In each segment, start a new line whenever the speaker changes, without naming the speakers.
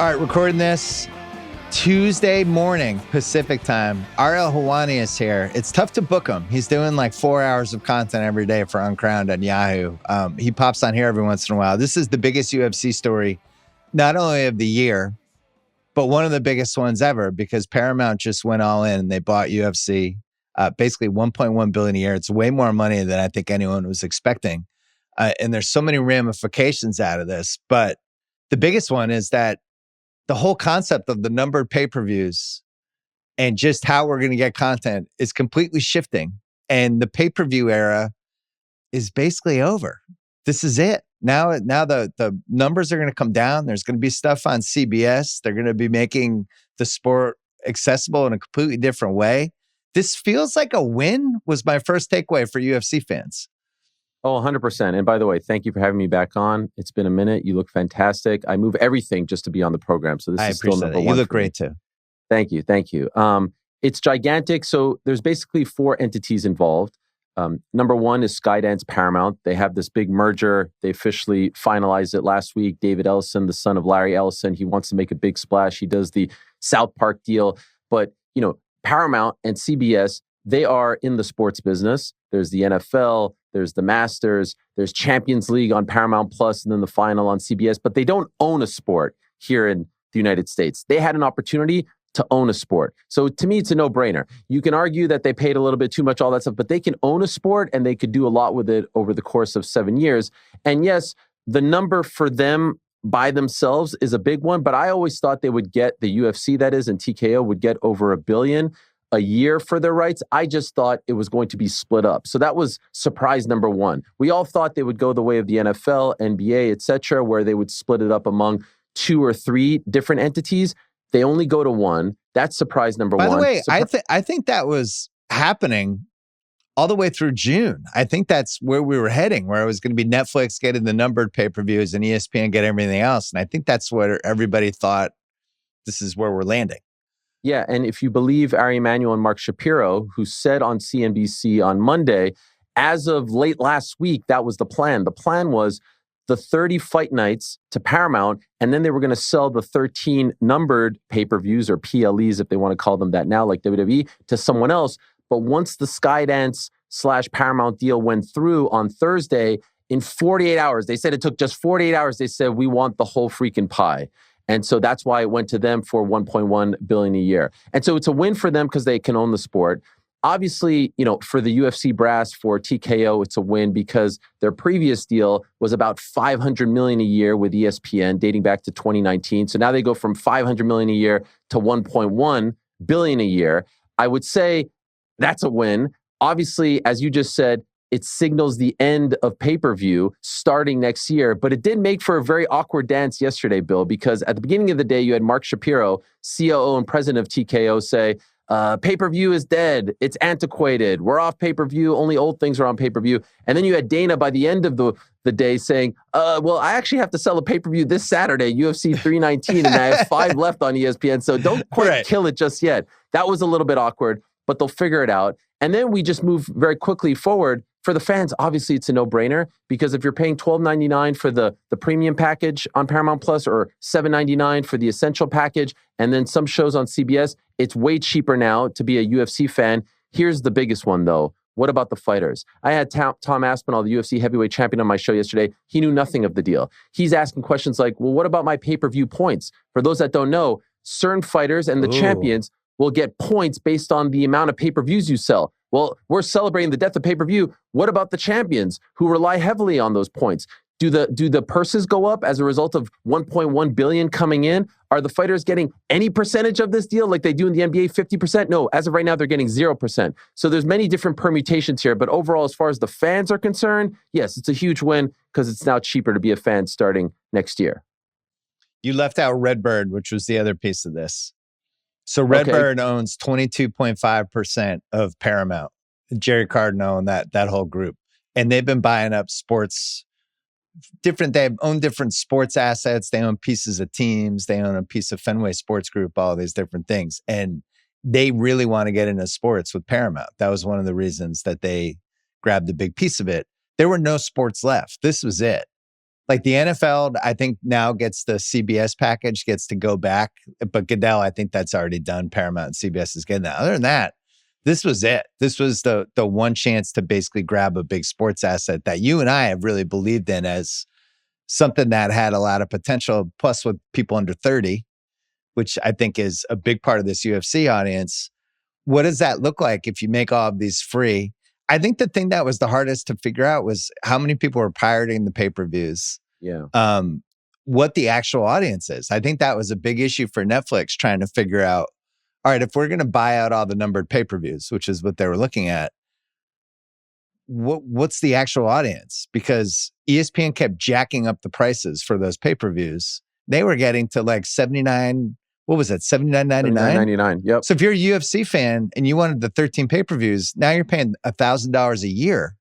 All right, recording this Tuesday morning, Pacific time. Ariel Helwani is here. It's tough to book him. He's doing like 4 hours of content every day for Uncrowned on Yahoo. He pops on here every once in a while. This is the biggest UFC story, not only of the year, but one of the biggest ones ever, because Paramount just went all in and they bought UFC, basically $1.1 billion a year. It's way more money than I think anyone was expecting. And there's so many ramifications out of this. But the biggest one is that the whole concept of the numbered pay-per-views and just how we're going to get content is completely shifting. And the pay-per-view era is basically over. This is it. Now the numbers are going to come down. There's going to be stuff on CBS. They're going to be making the sport accessible in a completely different way. This feels like a win, was my first takeaway for UFC fans.
Oh, 100%. And by the way, thank you for having me back on. It's been a minute. You look fantastic. I move everything just to be on the program. So this is still number one.
You look great too.
Thank you. Thank you. It's gigantic. So there's basically 4 entities involved. Number one is Skydance Paramount. They have this big merger. They officially finalized it last week. David Ellison, the son of Larry Ellison, he wants to make a big splash. He does the South Park deal. But, Paramount and CBS, they are in the sports business. There's the NFL, there's the Masters, there's Champions League on Paramount Plus, and then the final on CBS. But they don't own a sport here in the United States. They had an opportunity to own a sport. So to me, it's a no-brainer. You can argue that they paid a little bit too much, all that stuff, but they can own a sport and they could do a lot with it over the course of 7 years. And yes, the number for them by themselves is a big one, but I always thought they would get, the UFC that is, and TKO would get over $1 billion a year for their rights. I just thought it was going to be split up. So that was surprise number one. We all thought they would go the way of the NFL, NBA, etc., where they would split it up among 2 or 3 different entities. They only go to one. That's surprise number one.
By the way, I think that was happening all the way through June. I think that's where we were heading, where it was going to be Netflix getting the numbered pay-per-views and ESPN get everything else. And I think that's where everybody thought this is where we're landing.
Yeah, and if you believe Ari Emanuel and Mark Shapiro, who said on CNBC on Monday, as of late last week, that was the plan. The plan was the 30 fight nights to Paramount, and then they were going to sell the 13 numbered pay-per-views, or PLEs if they want to call them that now, like WWE, to someone else. But once the Skydance/Paramount deal went through on Thursday, in 48 hours, they said it took just 48 hours, they said, we want the whole freaking pie. And so that's why it went to them for $1.1 billion a year. And so it's a win for them because they can own the sport. Obviously, for the UFC brass, for TKO, it's a win because their previous deal was about $500 million a year with ESPN dating back to 2019. So now they go from $500 million a year to $1.1 billion a year. I would say that's a win. Obviously, as you just said, it signals the end of pay-per-view starting next year. But it did make for a very awkward dance yesterday, Bill, because at the beginning of the day, you had Mark Shapiro, COO and president of TKO, say, pay-per-view is dead. It's antiquated. We're off pay-per-view. Only old things are on pay-per-view. And then you had Dana by the end of the day saying, well, I actually have to sell a pay-per-view this Saturday, UFC 319, and I have 5 left on ESPN. So don't quite kill it just yet. That was a little bit awkward, but they'll figure it out. And then we just move very quickly forward. For the fans, obviously, it's a no-brainer because if you're paying $12.99 for the premium package on Paramount Plus or $7.99 for the essential package, and then some shows on CBS, it's way cheaper now to be a UFC fan. Here's the biggest one, though. What about the fighters? I had Tom Aspinall, the UFC heavyweight champion, on my show yesterday. He knew nothing of the deal. He's asking questions like, well, what about my pay-per-view points? For those that don't know, certain fighters and the champions will get points based on the amount of pay-per-views you sell. Well, we're celebrating the death of pay-per-view. What about the champions who rely heavily on those points? Do the purses go up as a result of $1.1 billion coming in? Are the fighters getting any percentage of this deal like they do in the NBA, 50%? No, as of right now, they're getting 0%. So there's many different permutations here. But overall, as far as the fans are concerned, yes, it's a huge win because it's now cheaper to be a fan starting next year.
You left out Redbird, which was the other piece of this. So Redbird owns 22.5% of Paramount. Jerry Cardinal and that whole group. And they've been buying up sports, they own different sports assets. They own pieces of teams. They own a piece of Fenway Sports Group, all these different things. And they really want to get into sports with Paramount. That was one of the reasons that they grabbed a big piece of it. There were no sports left. This was it. Like the NFL, I think now gets the CBS package, gets to go back. But Goodell, I think that's already done. Paramount and CBS is getting that. Other than that, this was it. This was the one chance to basically grab a big sports asset that you and I have really believed in as something that had a lot of potential. Plus, with people under 30, which I think is a big part of this UFC audience. What does that look like if you make all of these free? I think the thing that was the hardest to figure out was how many people were pirating the pay-per-views.
Yeah.
What the actual audience is. I think that was a big issue for Netflix trying to figure out, all right, if we're going to buy out all the numbered pay-per-views, which is what they were looking at, what's the actual audience? Because ESPN kept jacking up the prices for those pay-per-views. They were getting to like 79, what was it, $79.99?
$79.99, yep.
So if you're a UFC fan and you wanted the 13 pay-per-views, now you're paying $1,000 a year.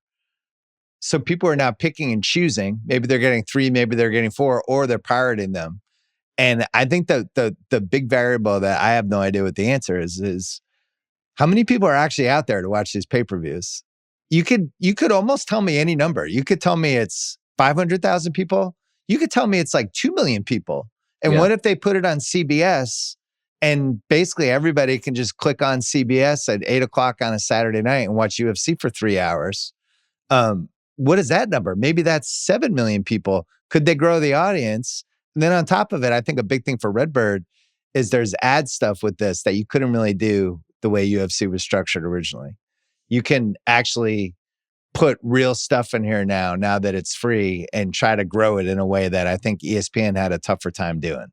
So people are now picking and choosing. Maybe they're getting 3, maybe they're getting 4, or they're pirating them. And I think the big variable that I have no idea what the answer is how many people are actually out there to watch these pay-per-views? You could almost tell me any number. You could tell me it's 500,000 people. You could tell me it's like 2 million people. And what if they put it on CBS and basically everybody can just click on CBS at 8 o'clock on a Saturday night and watch UFC for 3 hours? What is that number? Maybe that's 7 million people. Could they grow the audience? And then on top of it, I think a big thing for Redbird is there's ad stuff with this that you couldn't really do the way UFC was structured originally. You can actually put real stuff in here now that it's free, and try to grow it in a way that I think ESPN had a tougher time doing.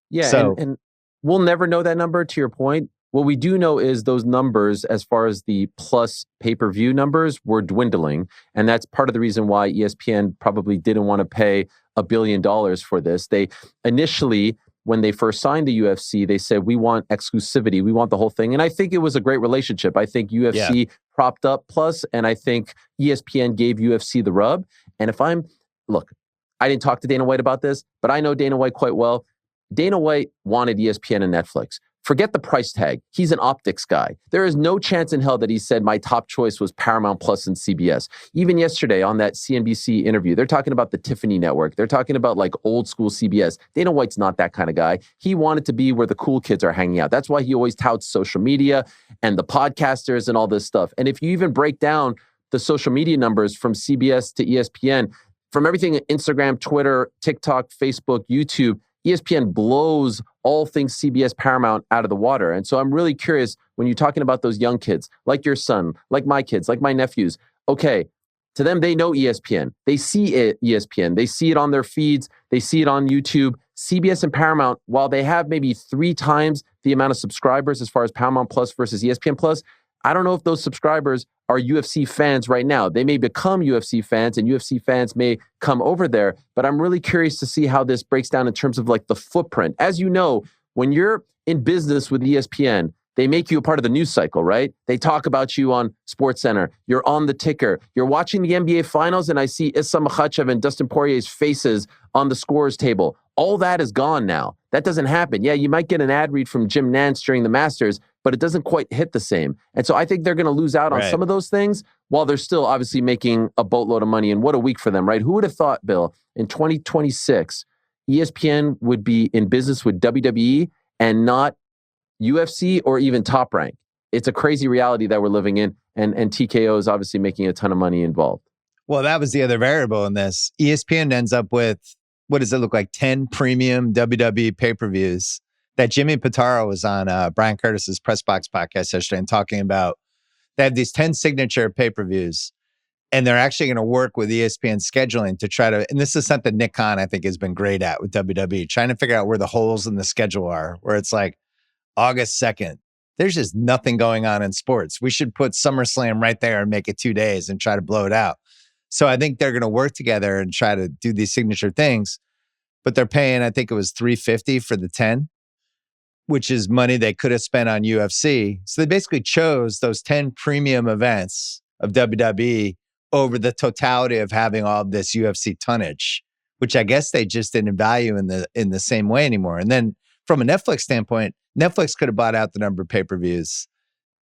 Yeah,
so,
and we'll never know that number, to your point. What we do know is those numbers, as far as the plus pay-per-view numbers, were dwindling. And that's part of the reason why ESPN probably didn't want to pay $1 billion for this. They initially, when they first signed the UFC, they said, we want exclusivity. We want the whole thing. And I think it was a great relationship. I think UFC propped up Plus, and I think ESPN gave UFC the rub. And look, I didn't talk to Dana White about this, but I know Dana White quite well. Dana White wanted ESPN and Netflix. Forget the price tag. He's an optics guy. There is no chance in hell that he said my top choice was Paramount Plus and CBS. Even yesterday on that CNBC interview, they're talking about the Tiffany Network. They're talking about like old school CBS. Dana White's not that kind of guy. He wanted to be where the cool kids are hanging out. That's why he always touts social media and the podcasters and all this stuff. And if you even break down the social media numbers from CBS to ESPN, from everything Instagram, Twitter, TikTok, Facebook, YouTube, ESPN blows all things CBS Paramount out of the water. And so I'm really curious, when you're talking about those young kids, like your son, like my kids, like my nephews, okay, to them, they know ESPN. They see it, ESPN. They see it on their feeds. They see it on YouTube. CBS and Paramount, while they have maybe 3 times the amount of subscribers as far as Paramount Plus versus ESPN Plus, I don't know if those subscribers are UFC fans right now. They may become UFC fans, and UFC fans may come over there. But I'm really curious to see how this breaks down in terms of like the footprint. As you know, when you're in business with ESPN, they make you a part of the news cycle, right? They talk about you on SportsCenter. You're on the ticker. You're watching the NBA Finals, and I see Issa Makhachev and Dustin Poirier's faces on the scores table. All that is gone now. That doesn't happen. Yeah, you might get an ad read from Jim Nantz during the Masters, but it doesn't quite hit the same. And so I think they're going to lose out on some of those things while they're still obviously making a boatload of money. And what a week for them, right? Who would have thought, Bill, in 2026, ESPN would be in business with WWE and not UFC or even Top Rank? It's a crazy reality that we're living in. And TKO is obviously making a ton of money involved.
Well, that was the other variable in this. ESPN ends up with, what does it look like, 10 premium WWE pay-per-views that Jimmy Pitaro was on Brian Curtis's Press Box podcast yesterday and talking about. They have these 10 signature pay-per-views, and they're actually going to work with ESPN scheduling to try to, and this is something Nick Khan, I think, has been great at with WWE, trying to figure out where the holes in the schedule are, where it's like August 2nd. There's just nothing going on in sports. We should put SummerSlam right there and make it 2 days and try to blow it out. So I think they're going to work together and try to do these signature things, but they're paying, I think it was $350 for the 10, which is money they could have spent on UFC. So they basically chose those 10 premium events of WWE over the totality of having all of this UFC tonnage, which I guess they just didn't value in the same way anymore. And then from a Netflix standpoint, Netflix could have bought out the number of pay-per-views.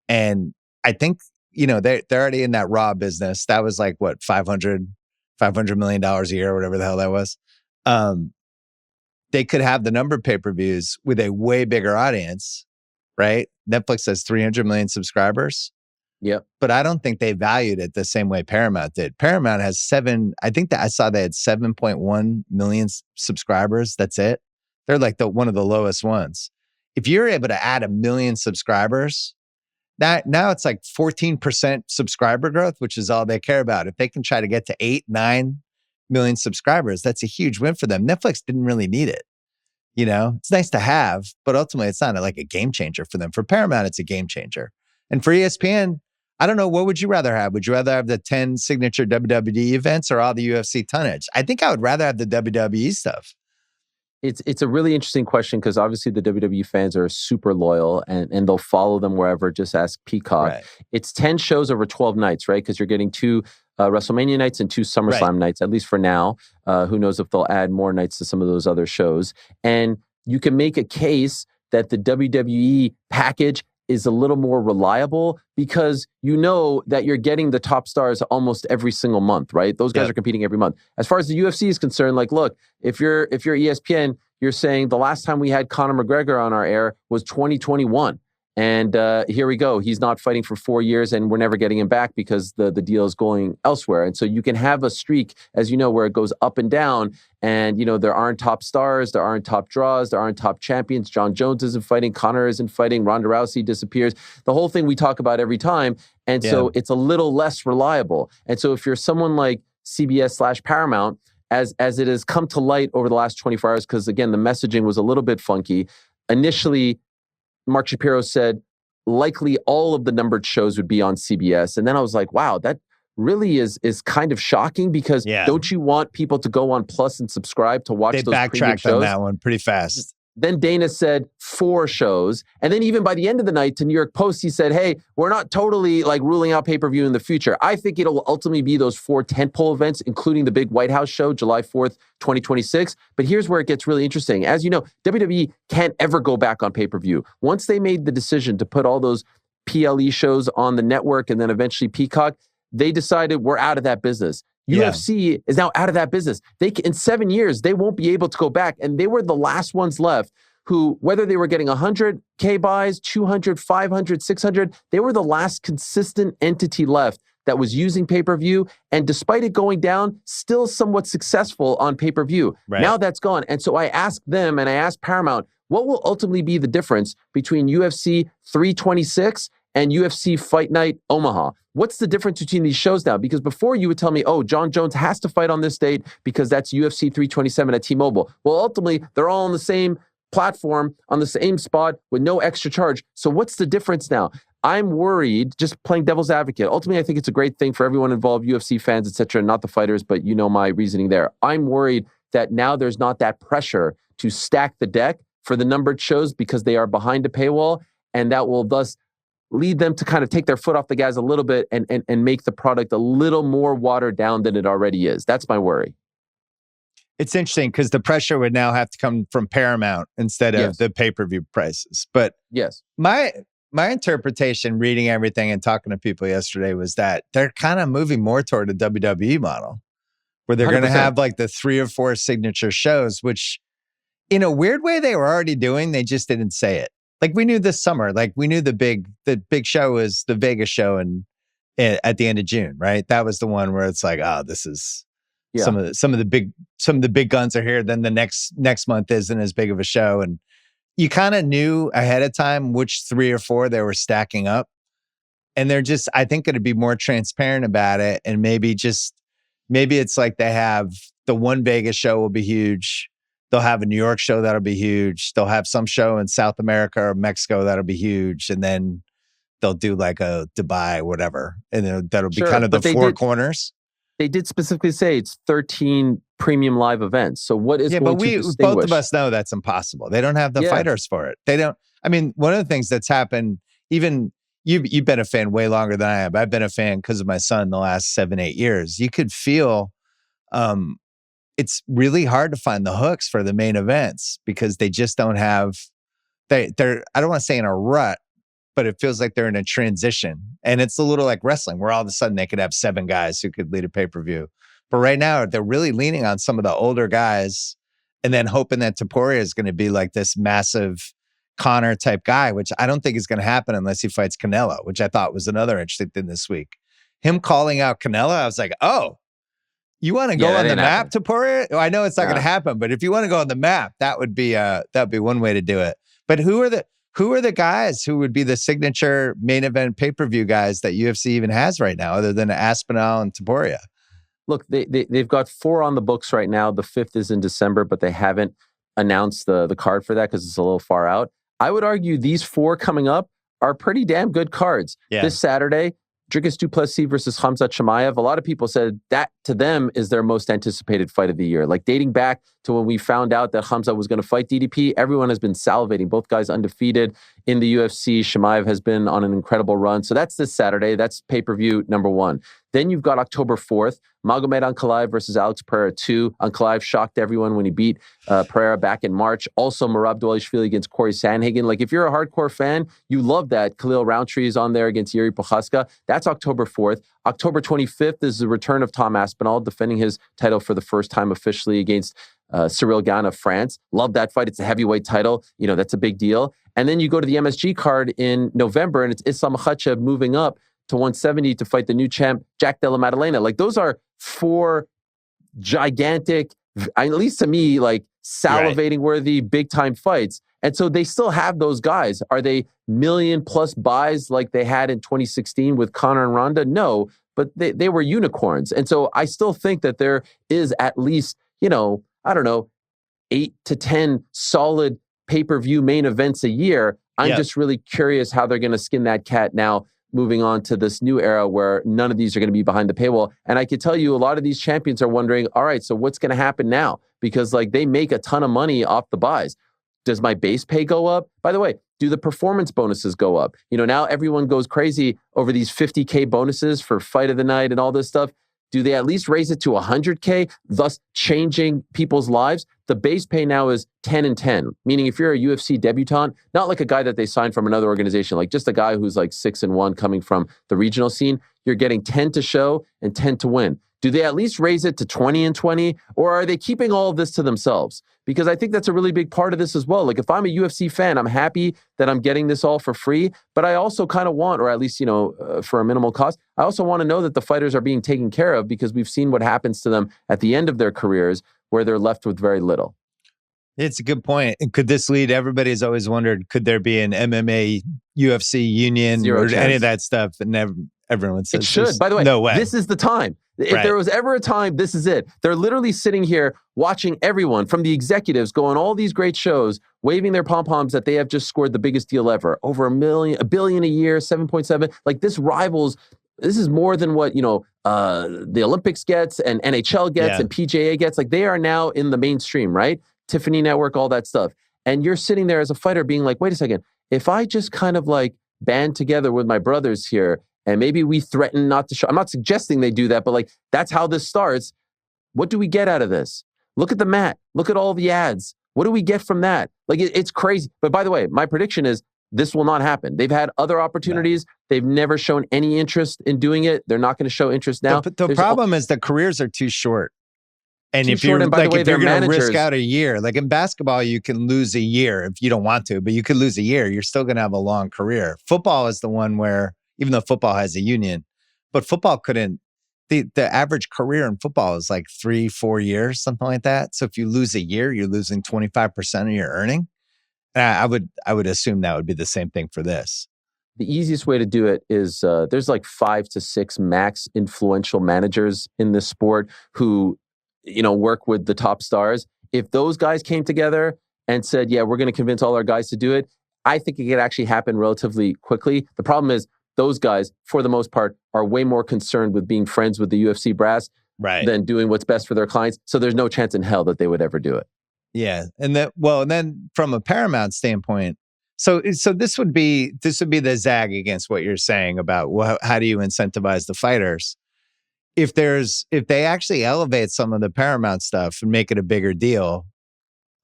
And I think, they're already in that Raw business. That was like, what, 500 $500 million a year, or whatever the hell that was. They could have the number of pay-per-views with a way bigger audience, right? Netflix has 300 million subscribers.
Yep.
But I don't think they valued it the same way Paramount did. Paramount has I think that I saw they had 7.1 million subscribers. That's it. They're like one of the lowest ones. If you're able to add 1 million subscribers, now it's like 14% subscriber growth, which is all they care about. If they can try to get to 8, 9 million subscribers, that's a huge win for them. Netflix didn't really need it. It's nice to have, but ultimately it's not like a game changer for them. For Paramount, it's a game changer. And for ESPN, I don't know, what would you rather have? Would you rather have the 10 signature WWE events or all the UFC tonnage? I think I would rather have the WWE stuff.
It's a really interesting question because obviously the WWE fans are super loyal and they'll follow them wherever. Just ask Peacock.
Right.
It's 10 shows over 12 nights, right? Because you're getting 2 WrestleMania nights and 2 SummerSlam nights, at least for now. Who knows if they'll add more nights to some of those other shows. And you can make a case that the WWE package is a little more reliable because you know that you're getting the top stars almost every single month, right? Those guys are competing every month. As far as the UFC is concerned, like, look, if you're ESPN, you're saying the last time we had Conor McGregor on our air was 2021. And here we go. He's not fighting for 4 years and we're never getting him back because the deal is going elsewhere. And so you can have a streak, as you know, where it goes up and down. And, there aren't top stars, there aren't top draws, there aren't top champions. John Jones isn't fighting, Conor isn't fighting, Ronda Rousey disappears. The whole thing we talk about every time. And so it's a little less reliable. And so if you're someone like CBS/Paramount, as it has come to light over the last 24 hours, because again, the messaging was a little bit funky. Initially, Mark Shapiro said likely all of the numbered shows would be on CBS. And then I was like, wow, that really is kind of shocking because don't you want people to go on Plus and subscribe to watch those premium shows? They
backtracked on that one pretty fast.
Then Dana said 4 shows. And then even by the end of the night to New York Post, he said, hey, we're not totally like ruling out pay-per-view in the future. I think it'll ultimately be those 4 tentpole events, including the big White House show, July 4th, 2026. But here's where it gets really interesting. As you know, WWE can't ever go back on pay-per-view. Once they made the decision to put all those PLE shows on the network and then eventually Peacock, they decided we're out of that business. UFC is now out of that business. In 7 years, they won't be able to go back. And they were the last ones left who, whether they were getting 100K buys, 200, 500, 600, they were the last consistent entity left that was using pay-per-view. And despite it going down, still somewhat successful on pay-per-view. Right. Now that's gone. And so I asked them and I asked Paramount, what will ultimately be the difference between UFC 326 and UFC Fight Night Omaha? What's the difference between these shows now? Because before you would tell me, oh, John Jones has to fight on this date because that's UFC 327 at T-Mobile. Well, ultimately, they're all on the same platform, on the same spot with no extra charge. So what's the difference now? I'm worried, just playing devil's advocate. Ultimately, I think it's a great thing for everyone involved, UFC fans, et cetera, not the fighters, but you know my reasoning there. I'm worried that now there's not that pressure to stack the deck for the numbered shows because they are behind a paywall, and that will thus lead them to kind of take their foot off the gas a little bit and make the product a little more watered down than it already is. That's my worry.
It's interesting because the pressure would now have to come from Paramount instead of the pay-per-view prices. But my interpretation, reading everything and talking to people yesterday, was that they're kind of moving more toward a WWE model where they're going to have like the 3 or 4 signature shows, which in a weird way they were already doing. They just didn't say it. Like we knew this summer, like we knew the big show was the Vegas show at the end of June, right? That was the one where it's like, oh, this is some of the big guns are here. Then the next month isn't as big of a show, and you kind of knew ahead of time which 3 or 4 they were stacking up, and they're just, I think, going to be more transparent about it, and maybe it's like they have the one Vegas show will be huge. They'll have a New York show that'll be huge. They'll have some show in South America or Mexico that'll be huge. And then they'll do like a Dubai, whatever. And then that'll be kind of the 4 corners.
They did specifically say it's 13 premium live events. So what is going to distinguish?
Both of us know that's impossible. They don't have the fighters for it. They don't. I mean, one of the things that's happened, even you've been a fan way longer than I have. I've been a fan because of my son the last 7-8 years. You could feel it's really hard to find the hooks for the main events because they just don't have, they're, I don't want to say in a rut, but it feels like they're in a transition. And it's a little like wrestling where all of a sudden they could have 7 guys who could lead a pay-per-view. But right now, they're really leaning on some of the older guys and then hoping that Topuria is going to be like this massive Connor type guy, which I don't think is going to happen unless he fights Canelo, which I thought was another interesting thing this week. Him calling out Canelo, I was like, oh, you want to go on the map, Topuria? I know it's not going to happen, but if you want to go on the map, that'd be one way to do it. But who are the guys who would be the signature main event pay-per-view guys that UFC even has right now, other than Aspinall and Topuria?
Look, they've got 4 on the books right now. The 5th is in December, but they haven't announced the card for that because it's a little far out. I would argue these 4 coming up are pretty damn good cards. Yeah. This Saturday, Dricus du Plessis versus Khamzat Chimaev. A lot of people said that to them is their most anticipated fight of the year. Like dating back to when we found out that Khamzat was going to fight DDP, everyone has been salivating. Both guys undefeated in the UFC. Chimaev has been on an incredible run. So that's this Saturday. That's pay-per-view number 1. Then you've got October 4th, Magomed Ankalaev versus Alex Pereira 2. Ankalaev shocked everyone when he beat Pereira back in March. Also, Merab Dvalishvili against Corey Sandhagen. Like, if you're a hardcore fan, you love that. Khalil Roundtree is on there against Yuri Prochaska. That's October 4th. October 25th is the return of Tom Aspinall, defending his title for the first time officially against Cyril Gane of France. Love that fight. It's a heavyweight title. You know, that's a big deal. And then you go to the MSG card in November, and it's Islam Makhachev moving up to 170 to fight the new champ, Jack Della Maddalena. Like, those are 4 gigantic, at least to me, like salivating worthy, big time fights. And so they still have those guys. Are they million-plus buys like they had in 2016 with Conor and Ronda? No, but they were unicorns. And so I still think that there is at least, I don't know, 8 to 10 solid pay-per-view main events a year. I'm just really curious how they're going to skin that cat now, moving on to this new era where none of these are going to be behind the paywall. And I can tell you a lot of these champions are wondering, all right, so what's going to happen now? Because like they make a ton of money off the buys. Does my base pay go up? By the way, do the performance bonuses go up? Now everyone goes crazy over these 50K bonuses for fight of the night and all this stuff. Do they at least raise it to 100K, thus changing people's lives? The base pay now is 10 and 10, meaning if you're a UFC debutant, not like a guy that they signed from another organization, like just a guy who's like 6 and 1 coming from the regional scene, you're getting 10 to show and 10 to win. Do they at least raise it to 20 and 20, or are they keeping all of this to themselves? Because I think that's a really big part of this as well. Like if I'm a UFC fan, I'm happy that I'm getting this all for free, but I also kind of want, or at least, for a minimal cost, I also want to know that the fighters are being taken care of, because we've seen what happens to them at the end of their careers where they're left with very little.
It's a good point. Could this lead? Everybody's always wondered, could there be an MMA UFC union or any of that stuff? And everyone says
it should. By the way,
no way.
This is the time. If there was ever a time, this is it. They're literally sitting here watching everyone from the executives go on all these great shows, waving their pom-poms that they have just scored the biggest deal ever. Over $1 billion a year, 7.7. Like this is more than what, the Olympics gets and NHL gets and PGA gets. Like they are now in the mainstream, right? Tiffany Network, all that stuff. And you're sitting there as a fighter being like, wait a second, if I just kind of like band together with my brothers here, and maybe we threaten not to show. I'm not suggesting they do that, but like that's how this starts. What do we get out of this? Look at the mat. Look at all the ads. What do we get from that? Like it's crazy. But by the way, my prediction is this will not happen. They've had other opportunities. They've never shown any interest in doing it. They're not going to show interest now.
The problem is the careers are too short. And if you're going to risk out a year, like in basketball, you can lose a year if you don't want to, but you could lose a year. You're still going to have a long career. Football is the one where, even though football has a union, but football couldn't, the average career in football is like 3-4 years, something like that. So if you lose a year, you're losing 25% of your earning. I would assume that would be the same thing for this.
The easiest way to do it is there's like 5 to 6 max influential managers in this sport who, work with the top stars. If those guys came together and said, yeah, we're going to convince all our guys to do it, I think it could actually happen relatively quickly. The problem is those guys, for the most part, are way more concerned with being friends with the UFC brass than doing what's best for their clients. So there's no chance in hell that they would ever do it.
Yeah. And then from a Paramount standpoint, so this would be the zag against what you're saying about how do you incentivize the fighters? If they actually elevate some of the Paramount stuff and make it a bigger deal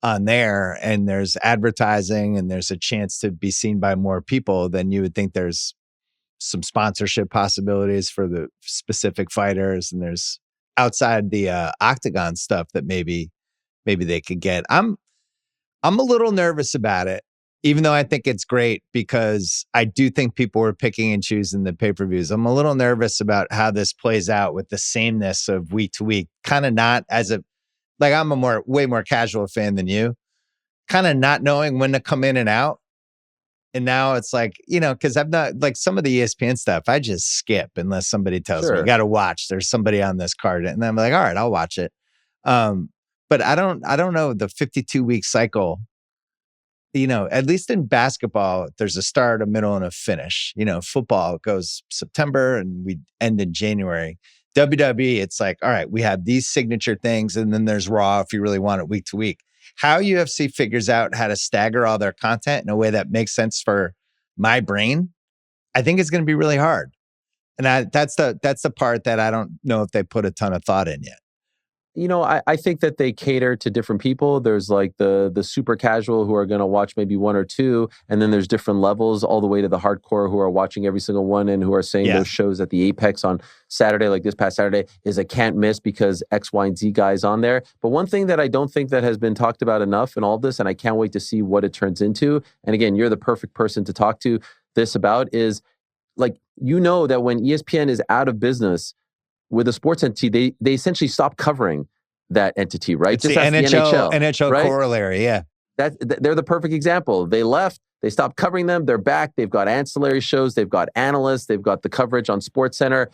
on there, and there's advertising and there's a chance to be seen by more people, then you would think there's some sponsorship possibilities for the specific fighters, and there's outside the octagon stuff that maybe they could get. I'm a little nervous about it, even though I think it's great because I do think people were picking and choosing the pay-per-views. I'm a little nervous about how this plays out with the sameness of week to week. Kind of not as a, like I'm a way more casual fan than you, kind of not knowing when to come in and out. And now it's like, because I'm not like some of the ESPN stuff, I just skip unless somebody tells me, you got to watch. There's somebody on this card. And then I'm like, all right, I'll watch it. But I don't know the 52-week cycle. At least in basketball, there's a start, a middle, and a finish. Football goes September and we end in January. WWE, it's like, all right, we have these signature things, and then there's Raw if you really want it week to week. How UFC figures out how to stagger all their content in a way that makes sense for my brain, I think it's going to be really hard. And that's the part that I don't know if they put a ton of thought in yet.
I think that they cater to different people. There's like the super casual who are going to watch maybe one or two. And then there's different levels all the way to the hardcore who are watching every single one and who are saying those shows at the Apex on Saturday, like this past Saturday, is a can't miss because X, Y, and Z guys on there. But one thing that I don't think that has been talked about enough in all of this, and I can't wait to see what it turns into. And again, you're the perfect person to talk to this about is like, that when ESPN is out of business, with a sports entity, they essentially stop covering that entity, right?
It's just the NHL right? Corollary, yeah.
They're the perfect example. They left, they stopped covering them, they're back, they've got ancillary shows, they've got analysts, they've got the coverage on SportsCenter.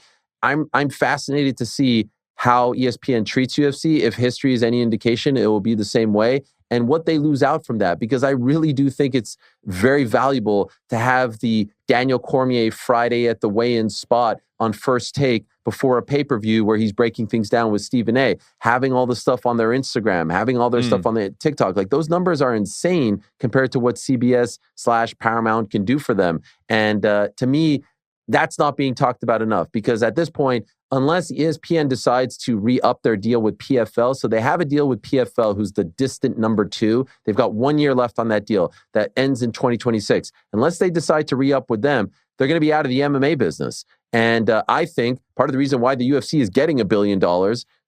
I'm fascinated to see how ESPN treats UFC. If history is any indication, it will be the same way. And what they lose out from that, because I really do think it's very valuable to have the Daniel Cormier Friday at the weigh-in spot on First Take before a pay-per-view where he's breaking things down with Stephen A, having all the stuff on their Instagram, having all their stuff on their TikTok. Like those numbers are insane compared to what CBS/Paramount can do for them. And to me, that's not being talked about enough because at this point, unless ESPN decides to re-up their deal with PFL, so they have a deal with PFL, who's the distant number 2. They've got 1 year left on that deal that ends in 2026. Unless they decide to re-up with them, they're going to be out of the MMA business. And I think part of the reason why the UFC is getting $1 billion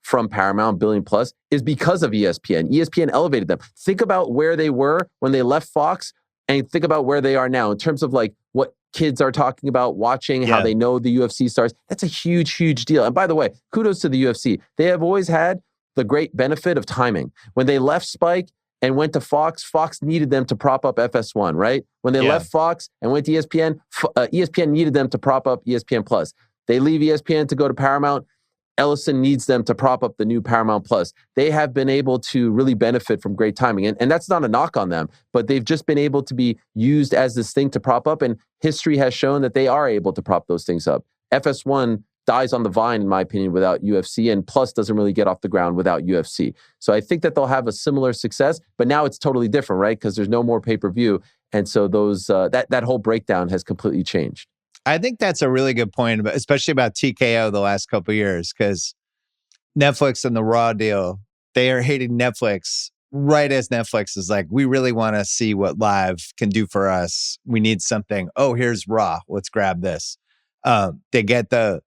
from Paramount, billion plus, is because of ESPN. ESPN elevated them. Think about where they were when they left Fox and think about where they are now in terms of like what kids are talking about watching, how they know the UFC stars. That's a huge, huge deal. And by the way, kudos to the UFC. They have always had the great benefit of timing. When they left Spike and went to Fox, Fox needed them to prop up FS1, right? When they left Fox and went to ESPN, ESPN needed them to prop up ESPN Plus. They leave ESPN to go to Paramount. Ellison needs them to prop up the new Paramount Plus. They have been able to really benefit from great timing. And that's not a knock on them, but they've just been able to be used as this thing to prop up. And history has shown that they are able to prop those things up. FS1 dies on the vine, in my opinion, without UFC, and Plus doesn't really get off the ground without UFC. So I think that they'll have a similar success, but now it's totally different, right? Because there's no more pay-per-view. And so those that whole breakdown has completely changed.
I think that's a really good point, especially about TKO the last couple of years, because Netflix and the Raw deal, they are hating Netflix right as Netflix is like, we really want to see what live can do for us. We need something. Oh, here's Raw. Let's grab this. They get the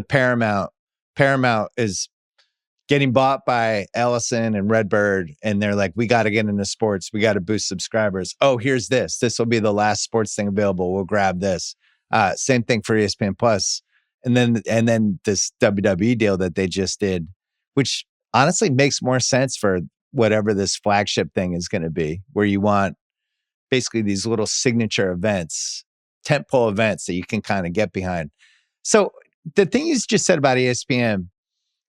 Paramount. Paramount is getting bought by Ellison and Redbird, and they're like, we got to get into sports. We got to boost subscribers. Oh, here's this. This will be the last sports thing available. We'll grab this. Same thing for ESPN Plus. And then this WWE deal that they just did, which honestly makes more sense for whatever this flagship thing is going to be, where you want basically these little signature events, tentpole events that you can kind of get behind. So the thing you just said about ESPN,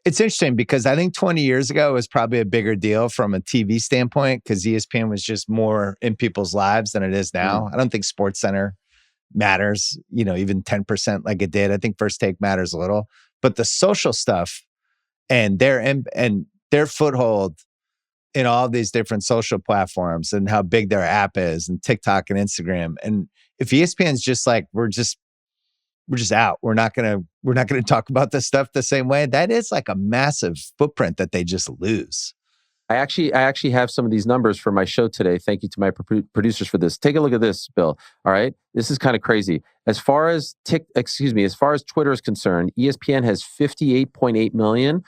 it's interesting because I think 20 years ago it was probably a bigger deal from a TV standpoint because ESPN was just more in people's lives than it is now. I don't think SportsCenter matters, even 10% like it did. I think First Take matters a little, but the social stuff and their foothold in all these different social platforms and how big their app is and TikTok and Instagram. And if ESPN's just like, we're just out, we're not going to talk about this stuff the same way, that is like a massive footprint that they just lose.
I actually have some of these numbers for my show today. Thank you to my producers for this. Take a look at this, Bill. All right. This is kind of crazy. As far as Twitter is concerned, ESPN has 58.8 million.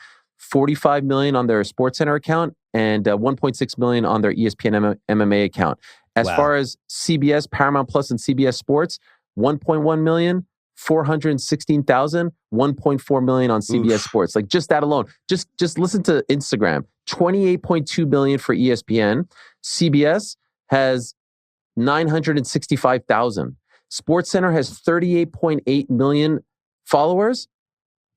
$45 million on their SportsCenter account, and $1.6 million on their ESPN MMA account. As far as CBS, Paramount Plus, and CBS Sports, 1.1 million, 416,000, 1.4 million on CBS Sports. Like just that alone. Just listen to Instagram. 28.2 million for ESPN. CBS has 965,000. SportsCenter has 38.8 million followers.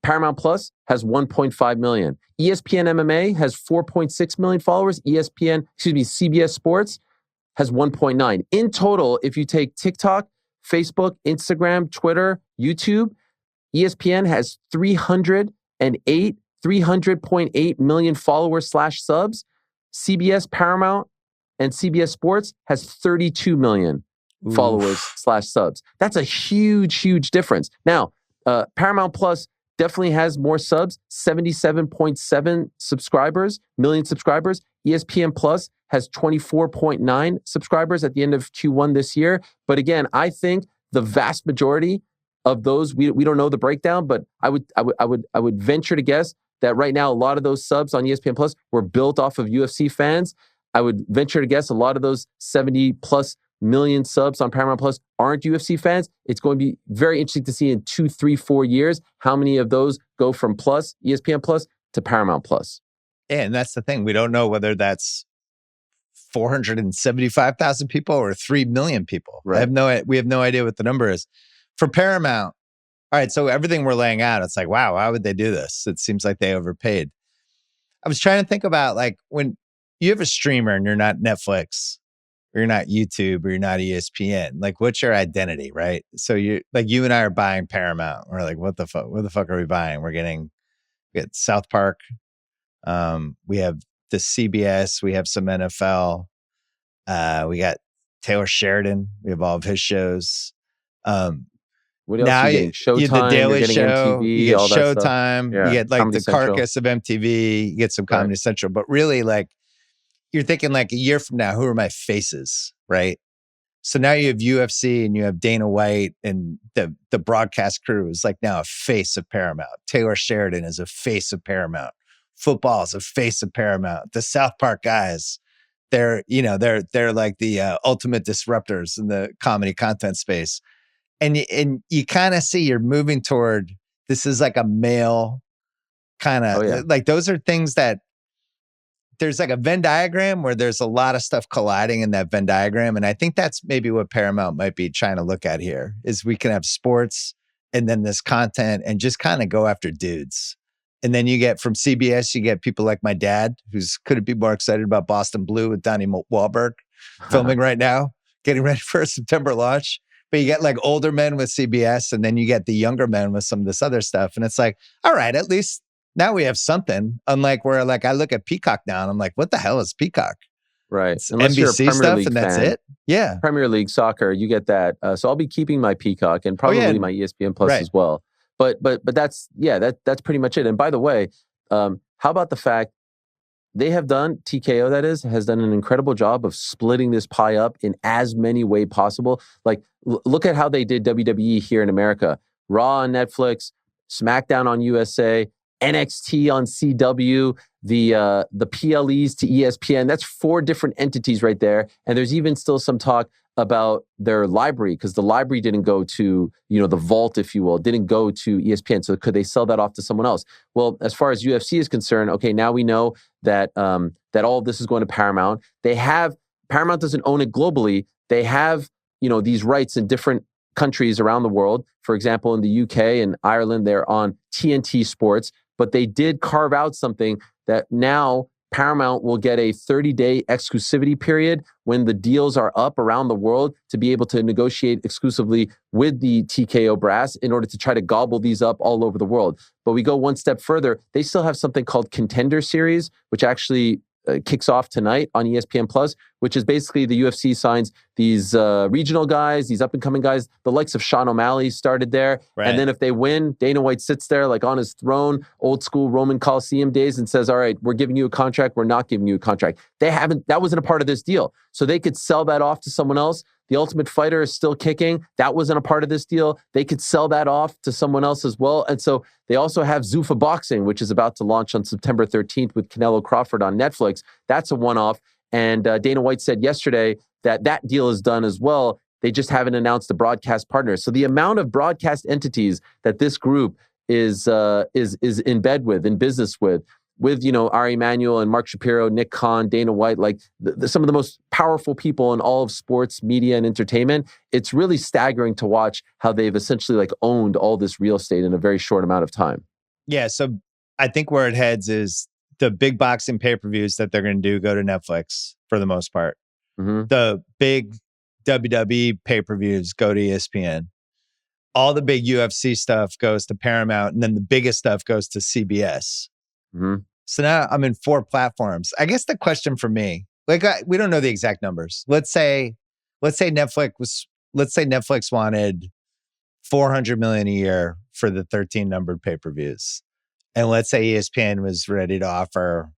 Paramount Plus has 1.5 million. ESPN MMA has 4.6 million followers. CBS Sports has 1.9. In total, if you take TikTok, Facebook, Instagram, Twitter, YouTube, ESPN has 300.8 million followers / subs. CBS, Paramount, and CBS Sports has 32 million followers / subs. That's a huge, huge difference. Now, Paramount Plus definitely has more subs, 77.7 million subscribers. ESPN Plus has 24.9 subscribers at the end of Q1 this year. But again, I think the vast majority of those, we don't know the breakdown, but I would venture to guess that right now a lot of those subs on ESPN Plus were built off of UFC fans. I would venture to guess a lot of those 70 plus million subs on Paramount Plus aren't UFC fans. It's going to be very interesting to see in 2, 3, 4 years how many of those go from Plus, ESPN Plus, to Paramount Plus.
And that's the thing. We don't know whether that's 475,000 people or 3 million people.
Right.
We have no idea what the number is. For Paramount, all right, so everything we're laying out, it's like, wow, why would they do this? It seems like they overpaid. I was trying to think about, like, when you have a streamer and you're not Netflix, or you're not YouTube, or you're not ESPN, like, what's your identity, right? So you and I are buying Paramount. We're like, what the fuck are we buying? We get South Park. We have the CBS. We have some NFL. We got Taylor Sheridan. We have all of his shows.
What else are you getting? Showtime,
you get the Daily
you're getting
Show,
MTV,
you get
all that
Showtime,
stuff. Yeah,
you get like
Comedy
the
Central.
carcass of MTV, you get some Comedy Central. But really, like, you're thinking like a year from now, who are my faces, right? So now you have UFC and you have Dana White and the broadcast crew is like now a face of Paramount. Taylor Sheridan is a face of Paramount. Football is a face of Paramount. The South Park guys, they're like the ultimate disruptors in the comedy content space. And you kind of see you're moving toward, this is like a male kind of, like, those are things that there's like a Venn diagram where there's a lot of stuff colliding in that Venn diagram. And I think that's maybe what Paramount might be trying to look at here, is we can have sports and then this content and just kind of go after dudes. And then you get from CBS, you get people like my dad, who's couldn't be more excited about Boston Blue with Donnie Wahlberg filming right now, getting ready for a September launch. But you get like older men with CBS, and then you get the younger men with some of this other stuff. And it's like, all right, at least now we have something. Unlike where, like, I look at Peacock now and I'm like, what the hell is Peacock?
Right.
It's NBC stuff and that's it. Yeah.
Premier League soccer, you get that. So I'll be keeping my Peacock and probably my ESPN Plus as well. But that's pretty much it. And by the way, how about the fact they have done, TKO that is, has done an incredible job of splitting this pie up in as many ways possible. Like, look at how they did WWE here in America. Raw on Netflix, SmackDown on USA, NXT on CW, the PLEs to ESPN. That's 4 different entities right there. And there's even still some talk about their library, because the library didn't go to, the vault, if you will, didn't go to ESPN. So could they sell that off to someone else? Well, as far as UFC is concerned, okay, now we know that that all of this is going to Paramount. Paramount doesn't own it globally. They have, these rights in different countries around the world. For example, in the UK and Ireland, they're on TNT Sports, but they did carve out something that now Paramount will get a 30-day exclusivity period when the deals are up around the world to be able to negotiate exclusively with the TKO brass in order to try to gobble these up all over the world. But we go one step further. They still have something called Contender Series, which actually kicks off tonight on ESPN Plus, which is basically the UFC signs these regional guys, these up-and-coming guys. The likes of Sean O'Malley started there. Right. And then if they win, Dana White sits there like on his throne, old school Roman Coliseum days, and says, all right, we're giving you a contract. We're not giving you a contract. That wasn't a part of this deal. So they could sell that off to someone else. The Ultimate Fighter is still kicking. That wasn't a part of this deal. They could sell that off to someone else as well. And so they also have Zuffa Boxing, which is about to launch on September 13th with Canelo Crawford on Netflix. That's a one-off. And Dana White said yesterday that that deal is done as well. They just haven't announced the broadcast partners. So the amount of broadcast entities that this group is in bed with, in business with, Ari Emanuel and Mark Shapiro, Nick Khan, Dana White, like some of the most powerful people in all of sports, media, and entertainment. It's really staggering to watch how they've essentially like owned all this real estate in a very short amount of time.
Yeah, so I think where it heads is the big boxing pay-per-views that they're going to do go to Netflix for the most part.
Mm-hmm.
The big WWE pay-per-views go to ESPN. All the big UFC stuff goes to Paramount, and then the biggest stuff goes to CBS.
Mm-hmm.
So now I'm in 4 platforms. I guess the question for me, we don't know the exact numbers. Let's say Netflix wanted $400 million a year for the 13 numbered pay-per-views. And let's say ESPN was ready to offer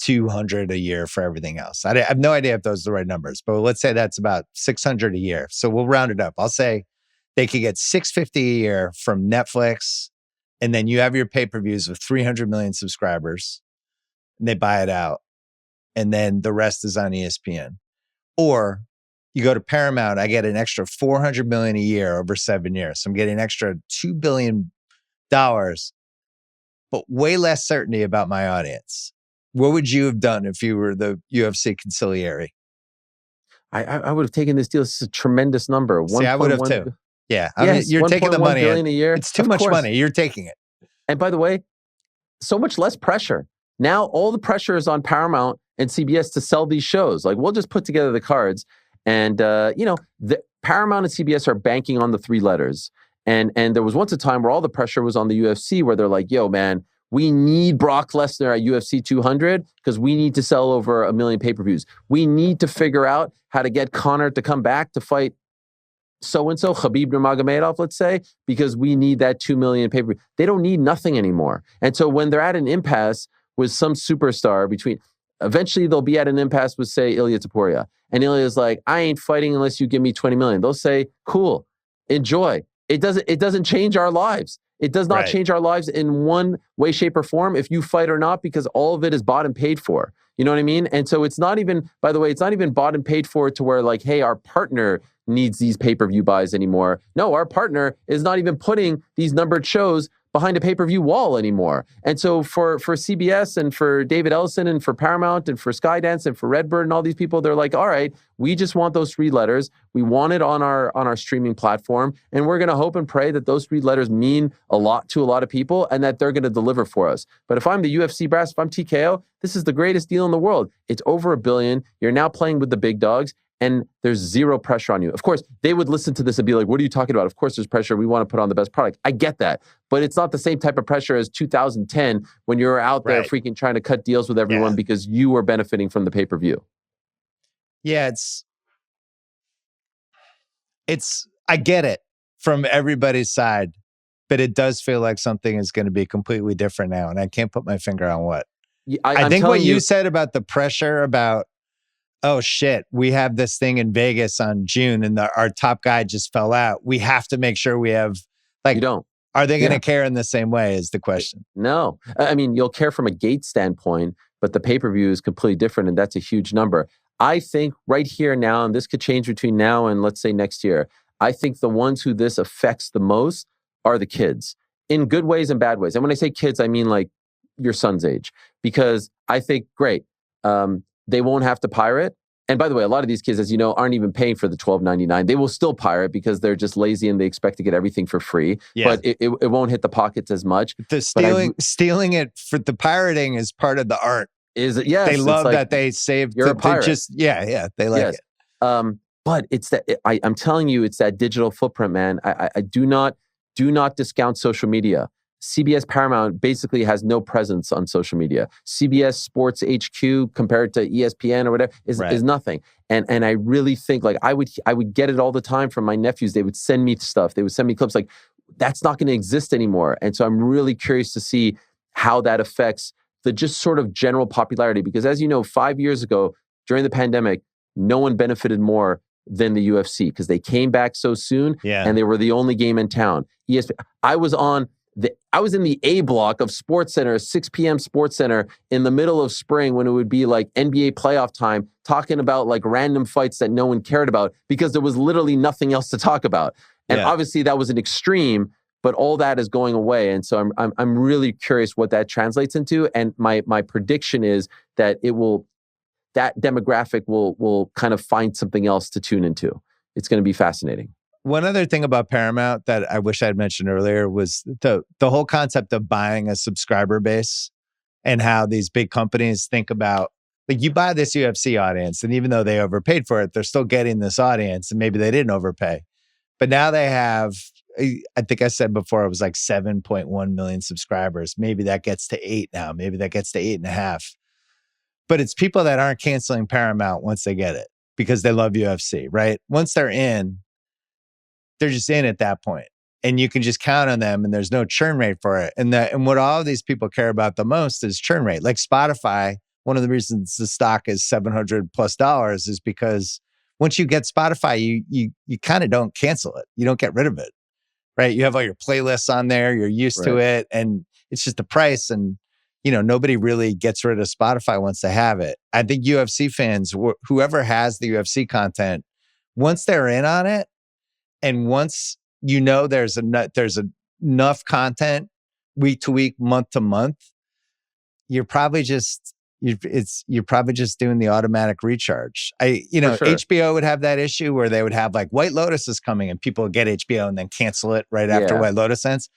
$200 a year for everything else. I have no idea if those are the right numbers, but let's say that's about $600 a year. So we'll round it up. I'll say they could get $650 a year from Netflix, and then you have your pay-per-views with 300 million subscribers, and they buy it out, and then the rest is on ESPN. Or you go to Paramount, I get an extra $400 million a year over 7 years. So I'm getting an extra $2 billion, but way less certainty about my audience. What would you have done if you were the UFC consigliere?
I would have taken this deal. This is a tremendous number.
See, I would have too. Yeah. I mean, you're taking the money
billion a year.
It's too much money. You're taking it.
And by the way, so much less pressure. Now all the pressure is on Paramount and CBS to sell these shows. Like, we'll just put together the cards. And, the Paramount and CBS are banking on the 3 letters. And there was once a time where all the pressure was on the UFC, where they're like, yo, man, we need Brock Lesnar at UFC 200 because we need to sell over 1 million pay-per-views. We need to figure out how to get Conor to come back to fight so-and-so, Khabib Nurmagomedov, let's say, because we need that 2 million pay-per-view. They don't need nothing anymore. And so when they're at an impasse with some superstar eventually they'll be at an impasse with, say, Ilia Topuria. And Ilya's like, I ain't fighting unless you give me 20 million. They'll say, cool, enjoy. It doesn't change our lives. It does not change our lives in one way, shape, or form if you fight or not, because all of it is bought and paid for. You know what I mean? And so it's not even, by the way, it's not even bought and paid for to where like, hey, our partner needs these pay-per-view buys anymore. No, our partner is not even putting these numbered shows behind a pay-per-view wall anymore. And so for CBS and for David Ellison and for Paramount and for Skydance and for Redbird and all these people, they're like, all right, we just want those 3 letters. We want it on our streaming platform. And we're going to hope and pray that those 3 letters mean a lot to a lot of people and that they're going to deliver for us. But if I'm the UFC brass, if I'm TKO, this is the greatest deal in the world. It's over $1 billion. You're now playing with the big dogs. And there's zero pressure on you. Of course, they would listen to this and be like, what are you talking about? Of course, there's pressure. We want to put on the best product. I get that. But it's not the same type of pressure as 2010 when you were out there freaking trying to cut deals with everyone because you were benefiting from the pay-per-view.
Yeah, I get it from everybody's side, but it does feel like something is going to be completely different now. And I can't put my finger on what. I think what you said about the pressure about, oh shit, we have this thing in Vegas on June and our top guy just fell out. We have to make sure we have, like,
you don't.
Are they going to care in the same way is the question.
No. I mean, you'll care from a gate standpoint, but the pay-per-view is completely different, and that's a huge number. I think right here now, and this could change between now and let's say next year, I think the ones who this affects the most are the kids, in good ways and bad ways. And when I say kids, I mean like your son's age, because I think, great, they won't have to pirate. And by the way, a lot of these kids, as you know, aren't even paying for the $12.99. They will still pirate because they're just lazy and they expect to get everything for free. Yeah. But it won't hit the pockets as much.
The stealing it for the pirating is part of the art.
Is it? Yes.
They love like, that they saved.
You're a pirate.
They like it.
But it's that I'm telling you, it's that digital footprint, man. I do not discount social media. CBS Paramount basically has no presence on social media. CBS Sports HQ compared to ESPN or whatever is nothing. And I really think like I would get it all the time from my nephews. They would send me stuff. They would send me clips. Like, that's not going to exist anymore. And so I'm really curious to see how that affects the just sort of general popularity. Because as you know, 5 years ago during the pandemic, no one benefited more than the UFC because they came back so soon and they were the only game in town. ESPN, I was in the A block of Sports Center, 6 p.m. Sports Center in the middle of spring when it would be like NBA playoff time, talking about like random fights that no one cared about because there was literally nothing else to talk about. And obviously that was an extreme, but all that is going away. And so I'm really curious what that translates into. And my prediction is that that demographic will kind of find something else to tune into. It's going to be fascinating.
One other thing about Paramount that I wish I had mentioned earlier was the whole concept of buying a subscriber base and how these big companies think about, like, you buy this UFC audience, and even though they overpaid for it, they're still getting this audience, and maybe they didn't overpay. But now they have, I think I said before, it was like 7.1 million subscribers. Maybe that gets to 8 now. Maybe that gets to 8.5. But it's people that aren't canceling Paramount once they get it because they love UFC, right? Once they're in, they're just in at that point. And you can just count on them and there's no churn rate for it. And what all of these people care about the most is churn rate. Like Spotify, one of the reasons the stock is $700+ is because once you get Spotify, you kind of don't cancel it. You don't get rid of it, right? You have all your playlists on there. You're used to it. And it's just the price. And nobody really gets rid of Spotify once they have it. I think UFC fans, whoever has the UFC content, once they're in on it, and once there's enough content week to week, month to month, you're probably just doing the automatic recharge. Sure. HBO would have that issue where they would have like White Lotus is coming and people would get HBO and then cancel it right after White Lotus ends.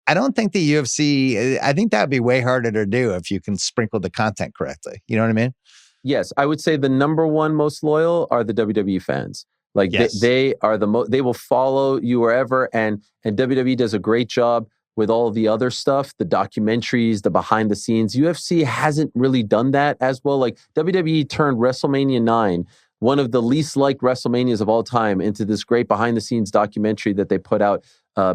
I don't think the UFC, I think that would be way harder to do if you can sprinkle the content correctly. You know what I mean?
Yes. I would say the number one most loyal are the WWE fans. Like they are they will follow you wherever. And WWE does a great job with all the other stuff, the documentaries, the behind the scenes. UFC hasn't really done that as well. Like WWE turned WrestleMania 9, one of the least liked WrestleManias of all time, into this great behind the scenes documentary that they put out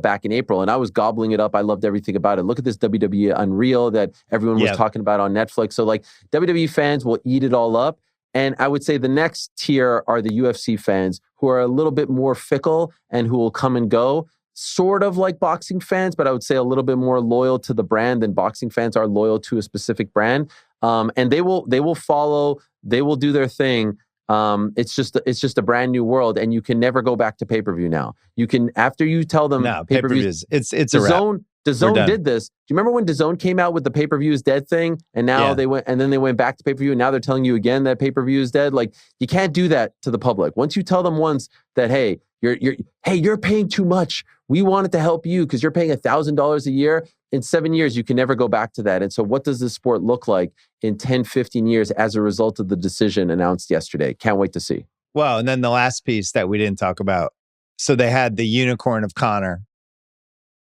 back in April. And I was gobbling it up. I loved everything about it. Look at this WWE Unreal that everyone was talking about on Netflix. So like WWE fans will eat it all up. And I would say the next tier are the UFC fans who are a little bit more fickle and who will come and go, sort of like boxing fans, but I would say a little bit more loyal to the brand than boxing fans are loyal to a specific brand. And they will follow, they will do their thing. It's just a brand new world, and you can never go back to pay-per-view now. You can, after you tell them
pay-per-views, it's a wrap.
DAZN did this. Do you remember when DAZN came out with the pay-per-view is dead thing? And now they went back to pay-per-view, and now they're telling you again that pay-per-view is dead. Like, you can't do that to the public. Once you tell them once that, hey, you're paying too much. We wanted to help you because you're paying $1,000 a year. In 7 years, you can never go back to that. And so what does this sport look like in 10, 15 years as a result of the decision announced yesterday? Can't wait to see.
Well, and then the last piece that we didn't talk about. So they had the unicorn of Conor.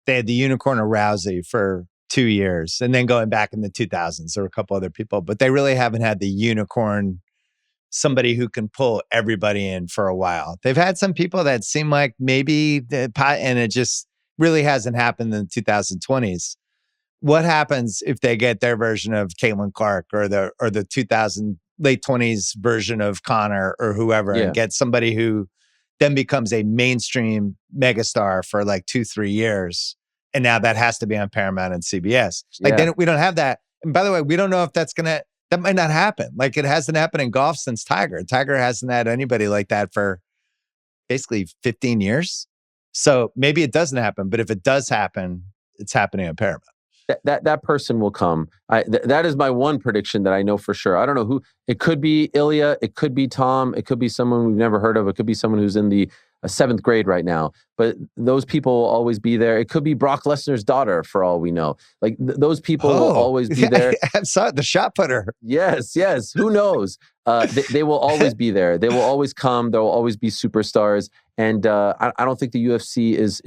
They had the unicorn of Rousey for 2 years. And then going back in the 2000s, there were a couple other people. But they really haven't had the unicorn, somebody who can pull everybody in for a while. They've had some people that seem like maybe, and it just really hasn't happened in the 2020s. What happens if they get their version of Caitlin Clark or the 2000 late 20s version of Conor or whoever, and get somebody who then becomes a mainstream megastar for like 2-3 years? And now that has to be on Paramount and CBS. Like, then we don't have that. And by the way, we don't know if that might not happen. Like, it hasn't happened in golf since Tiger. Tiger hasn't had anybody like that for basically 15 years. So maybe it doesn't happen, but if it does happen, it's happening on Paramount.
That person will come. That is my one prediction that I know for sure. I don't know who. It could be Ilya. It could be Tom. It could be someone we've never heard of. It could be someone who's in the 7th grade right now. But those people will always be there. It could be Brock Lesnar's daughter, for all we know. Like those people will always be there.
I saw the shot putter.
Yes. Who knows? They will always be there. They will always come. There will always be superstars. And I don't think the UFC is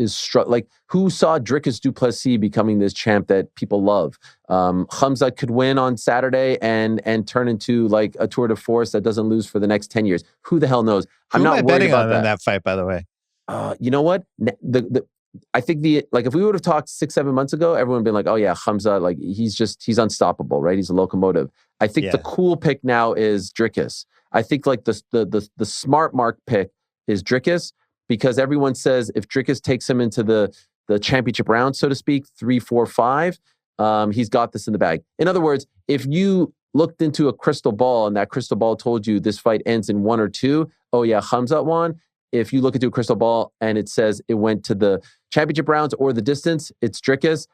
like, who saw Dricus du Plessis becoming this champ that people love? Khamzat could win on Saturday and turn into like a tour de force that doesn't lose for the next 10 years. Who the hell knows? I'm not worried about that.
In that fight, by the way.
You know what? I think if we would have talked 6-7 months ago, everyone would be like, oh yeah, Khamzat, like he's unstoppable, right? He's a locomotive. I think the cool pick now is Dricus. I think like the smart mark pick is Dricus, because everyone says if Dricus takes him into the championship round, so to speak, 3, 4, 5, he's got this in the bag. In other words, if you looked into a crystal ball and that crystal ball told you this fight ends in 1 or 2, oh yeah, Khamzat won. If you look into a crystal ball and it says it went to the championship rounds or the distance, it's Dricus.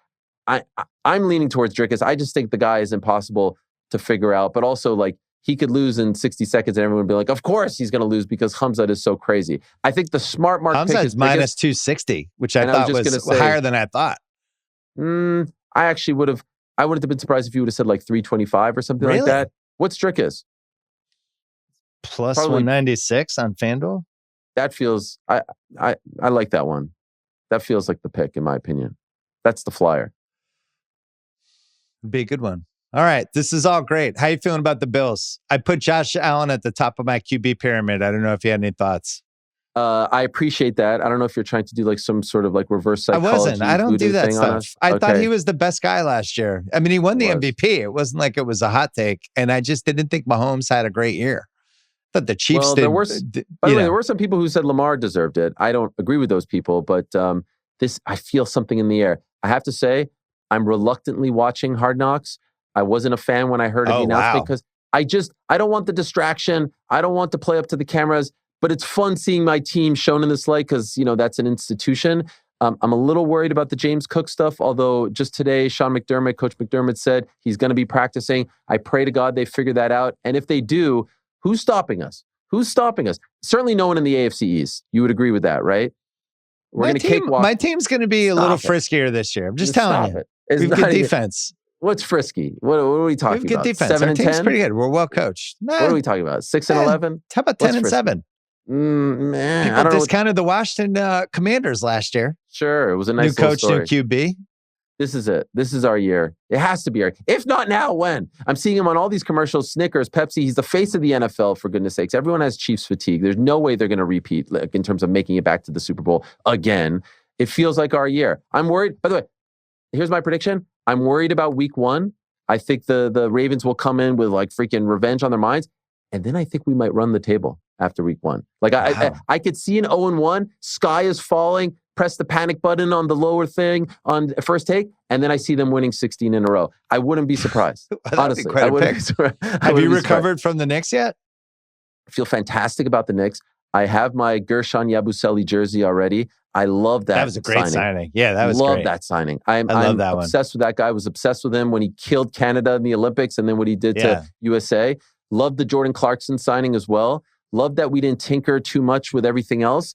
I'm leaning towards Dricus. I just think the guy is impossible to figure out, but also like he could lose in 60 seconds and everyone would be like, of course he's going to lose because Khamzat is so crazy. I think the smart mark pick is
minus 260, which I thought was higher than I thought.
I actually wouldn't have been surprised if you would have said like 325 or something like that. What's Dricus?
Plus probably 196 on FanDuel.
That feels, I like that one. That feels like the pick in my opinion. That's the flyer.
Be a good one. All right. This is all great. How you feeling about the Bills? I put Josh Allen at the top of my QB pyramid. I don't know if you had any thoughts.
I appreciate that. I don't know if you're trying to do like some sort of like reverse psychology.
I wasn't. I don't do that stuff. I thought he was the best guy last year. I mean, he won the MVP. It wasn't like it was a hot take. And I just didn't think Mahomes had a great year. I thought the Chiefs did.
By the way, there were some people who said Lamar deserved it. I don't agree with those people, but I feel something in the air. I have to say, I'm reluctantly watching Hard Knocks. I wasn't a fan when I heard of the announcement because I don't want the distraction. I don't want to play up to the cameras, but it's fun seeing my team shown in this light because, that's an institution. I'm a little worried about the James Cook stuff, although just today, Coach McDermott said he's going to be practicing. I pray to God they figure that out. And if they do, who's stopping us? Who's stopping us? Certainly no one in the AFC East. You would agree with that, right?
My team's going to be a little friskier this year. I'm just telling you. We've got defense.
What's frisky? What are we talking about?
Good defense. Our team's pretty good. We're well coached.
What are we talking about? 6 and 11?
How about 10 and 7?
Man,
people discounted the Washington Commanders last year.
Sure, it was a nice
new coach,
story.
new QB.
This is it. This is our year. It has to be our. If not now, when? I'm seeing him on all these commercials. Snickers, Pepsi. He's the face of the NFL. For goodness sakes, everyone has Chiefs fatigue. There's no way they're going to repeat in terms of making it back to the Super Bowl again. It feels like our year. I'm worried. By the way, here's my prediction. I'm worried about week 1. I think the Ravens will come in with like freaking revenge on their minds. And then I think we might run the table after week 1. Like I could see an 0-1, sky is falling, press the panic button on the lower thing on first take, and then I see them winning 16 in a row. I wouldn't be surprised. Honestly.
Have you recovered from the Knicks yet?
I feel fantastic about the Knicks. I have my Gershon Yabusele jersey already. I love that.
That was a great signing. Yeah, that was
great.
Love
that signing. I'm that obsessed with that guy. I was obsessed with him when he killed Canada in the Olympics and then what he did to USA. Love the Jordan Clarkson signing as well. Love that we didn't tinker too much with everything else.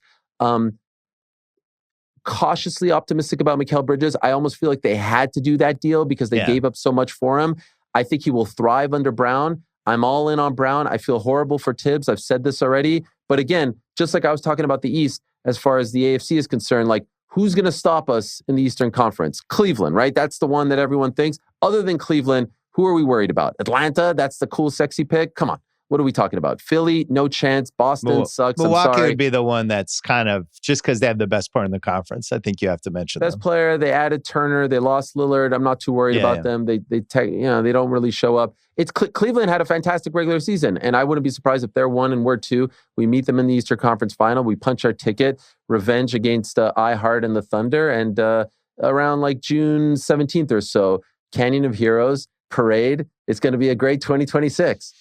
Cautiously optimistic about Mikal Bridges. I almost feel like they had to do that deal because they gave up so much for him. I think he will thrive under Brown. I'm all in on Brown. I feel horrible for Tibbs. I've said this already. But again, just like I was talking about the East, as far as the AFC is concerned, like who's going to stop us in the Eastern Conference? Cleveland, right? That's the one that everyone thinks. Other than Cleveland, who are we worried about? Atlanta, that's the cool, sexy pick. Come on. What are we talking about? Philly, no chance. Boston sucks.
Milwaukee would be the one that's kind of just because they have the best player in the conference. I think you have to mention
best player. They added Turner. They lost Lillard. I'm not too worried about them. They don't really show up. It's Cleveland had a fantastic regular season, and I wouldn't be surprised if they're 1 and we're 2. We meet them in the Eastern Conference Final. We punch our ticket, revenge against iHeart and the Thunder, and around like June 17th or so, Canyon of Heroes parade. It's going to be a great 2026.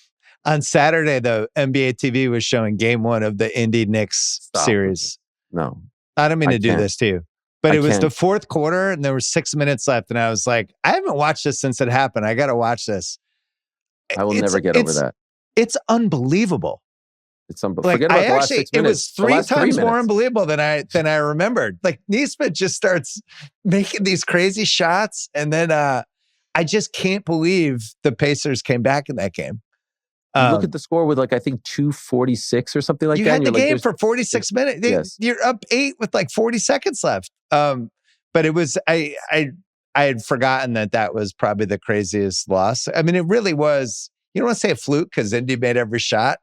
On Saturday, though, NBA TV was showing game 1 of the Indy Knicks series.
No.
I don't mean to do this to you, but it was the fourth quarter and there were 6 minutes left. And I was like, I haven't watched this since it happened. I got to watch this.
I will never get over that.
It's unbelievable.
It's unbelievable. Forget about the last 6 minutes.
It was 3 times more unbelievable than I remembered. Like Nesmith just starts making these crazy shots. And then I just can't believe the Pacers came back in that game.
Look at the score with I think 2:46 or something like that.
You had the game for 46 minutes.
Yes.
You're up 8 with 40 seconds left. But it was, I had forgotten that was probably the craziest loss. I mean, it really was, you don't want to say a fluke because Indy made every shot.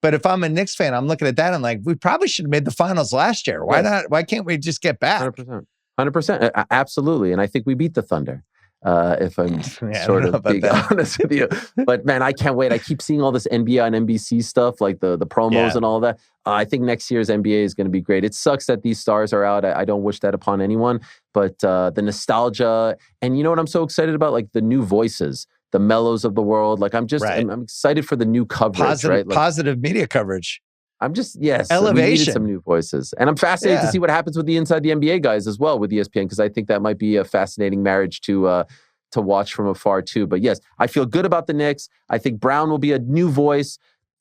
But if I'm a Knicks fan, I'm looking at that and I'm like, we probably should have made the finals last year. Why not? Why can't we just get back?
100%. Absolutely. And I think we beat the Thunder. if I'm sort of being honest with you. But man, I can't wait. I keep seeing all this NBA and NBC stuff, like the promos and all that. I think next year's NBA is going to be great. It sucks that these stars are out. I don't wish that upon anyone. But the nostalgia, and you know what I'm so excited about? Like the new voices, the Mellows of the world. Like I'm excited for the new coverage, right? Like,
positive media coverage.
I'm just,
elevation.
We needed some new voices. And I'm fascinated to see what happens with the Inside the NBA guys as well with ESPN, because I think that might be a fascinating marriage to watch from afar too. But yes, I feel good about the Knicks. I think Brown will be a new voice.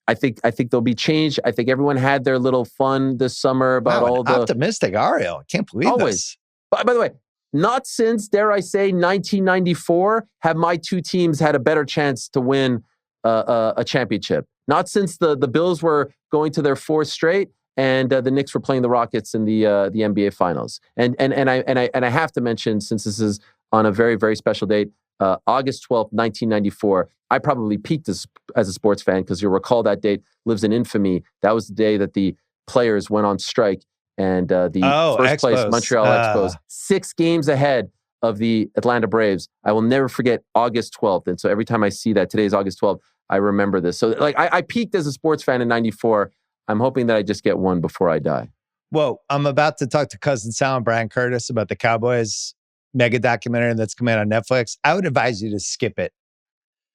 I think there'll be change. I think everyone had their little fun this summer about all the...
Optimistic, Ariel. I can't believe this.
By the way, not since, dare I say, 1994 have my two teams had a better chance to win a championship. Not since the Bills were going to their fourth straight and the Knicks were playing the Rockets in the NBA Finals. And I have to mention, since this is on a very, very special date, August 12th, 1994, I probably peaked as a sports fan, because you'll recall that date lives in infamy. That was the day that the players went on strike, and the first place Montreal Expos, 6 games ahead of the Atlanta Braves. I will never forget August 12th. And so every time I see that, today's August 12th, I remember this. So like I peaked as a sports fan in 94. I'm hoping that I just get one before I die.
Well, I'm about to talk to Cousin Sal and Brian Curtis about the Cowboys mega documentary that's coming out on Netflix. I would advise you to skip it.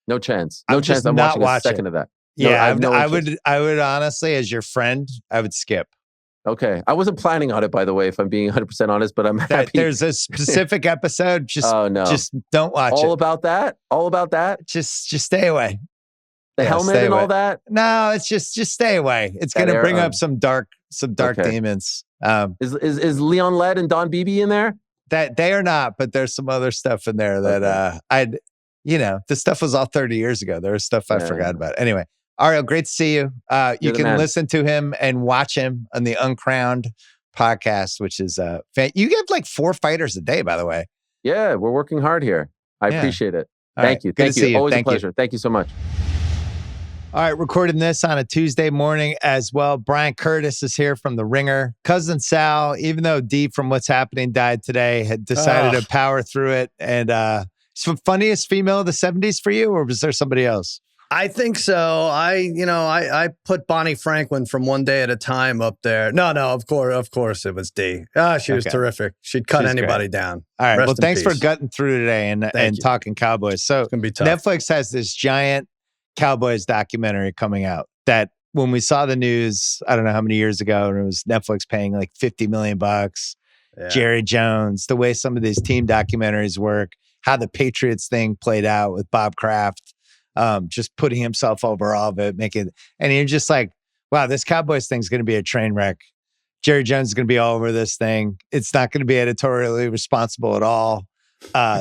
No chance. No chance I'm watching a second of that.
I would honestly, as your friend, I would skip.
Okay. I wasn't planning on it, by the way, if I'm being 100% honest, but I'm happy.
There's a specific episode. Just don't watch it.
All about that?
Just stay away.
The helmet and all that?
No, it's just stay away. It's going to bring up some dark demons.
Is Leon Lett and Don Beebe in there?
That they are not, but there's some other stuff in there that the stuff was all 30 years ago. There was stuff I forgot about. Anyway, Ariel, great to see you. You can listen to him and watch him on the Uncrowned podcast, which is you get like 4 fighters a day, by the way.
Yeah, we're working hard here. I appreciate it. Thank you.
Good to see you.
Always a pleasure. Thank you so much.
All right, recording this on a Tuesday morning as well. Brian Curtis is here from The Ringer. Cousin Sal, even though D from What's Happening died today, had decided to power through it. And so funniest female of the 70s for you, or was there somebody else?
I think so. I put Bonnie Franklin from One Day at a Time up there. No, of course it was D. She was terrific. She'd cut anybody down.
All right. Well, thanks for gutting through today and talking Cowboys. So
it's gonna be tough.
Netflix has this giant Cowboys documentary coming out that when we saw the news, I don't know how many years ago, and it was Netflix paying like $50 million, Jerry Jones, the way some of these team documentaries work, how the Patriots thing played out with Bob Kraft, just putting himself over all of it, and you're just like, wow, this Cowboys thing's going to be a train wreck. Jerry Jones is going to be all over this thing. It's not going to be editorially responsible at all.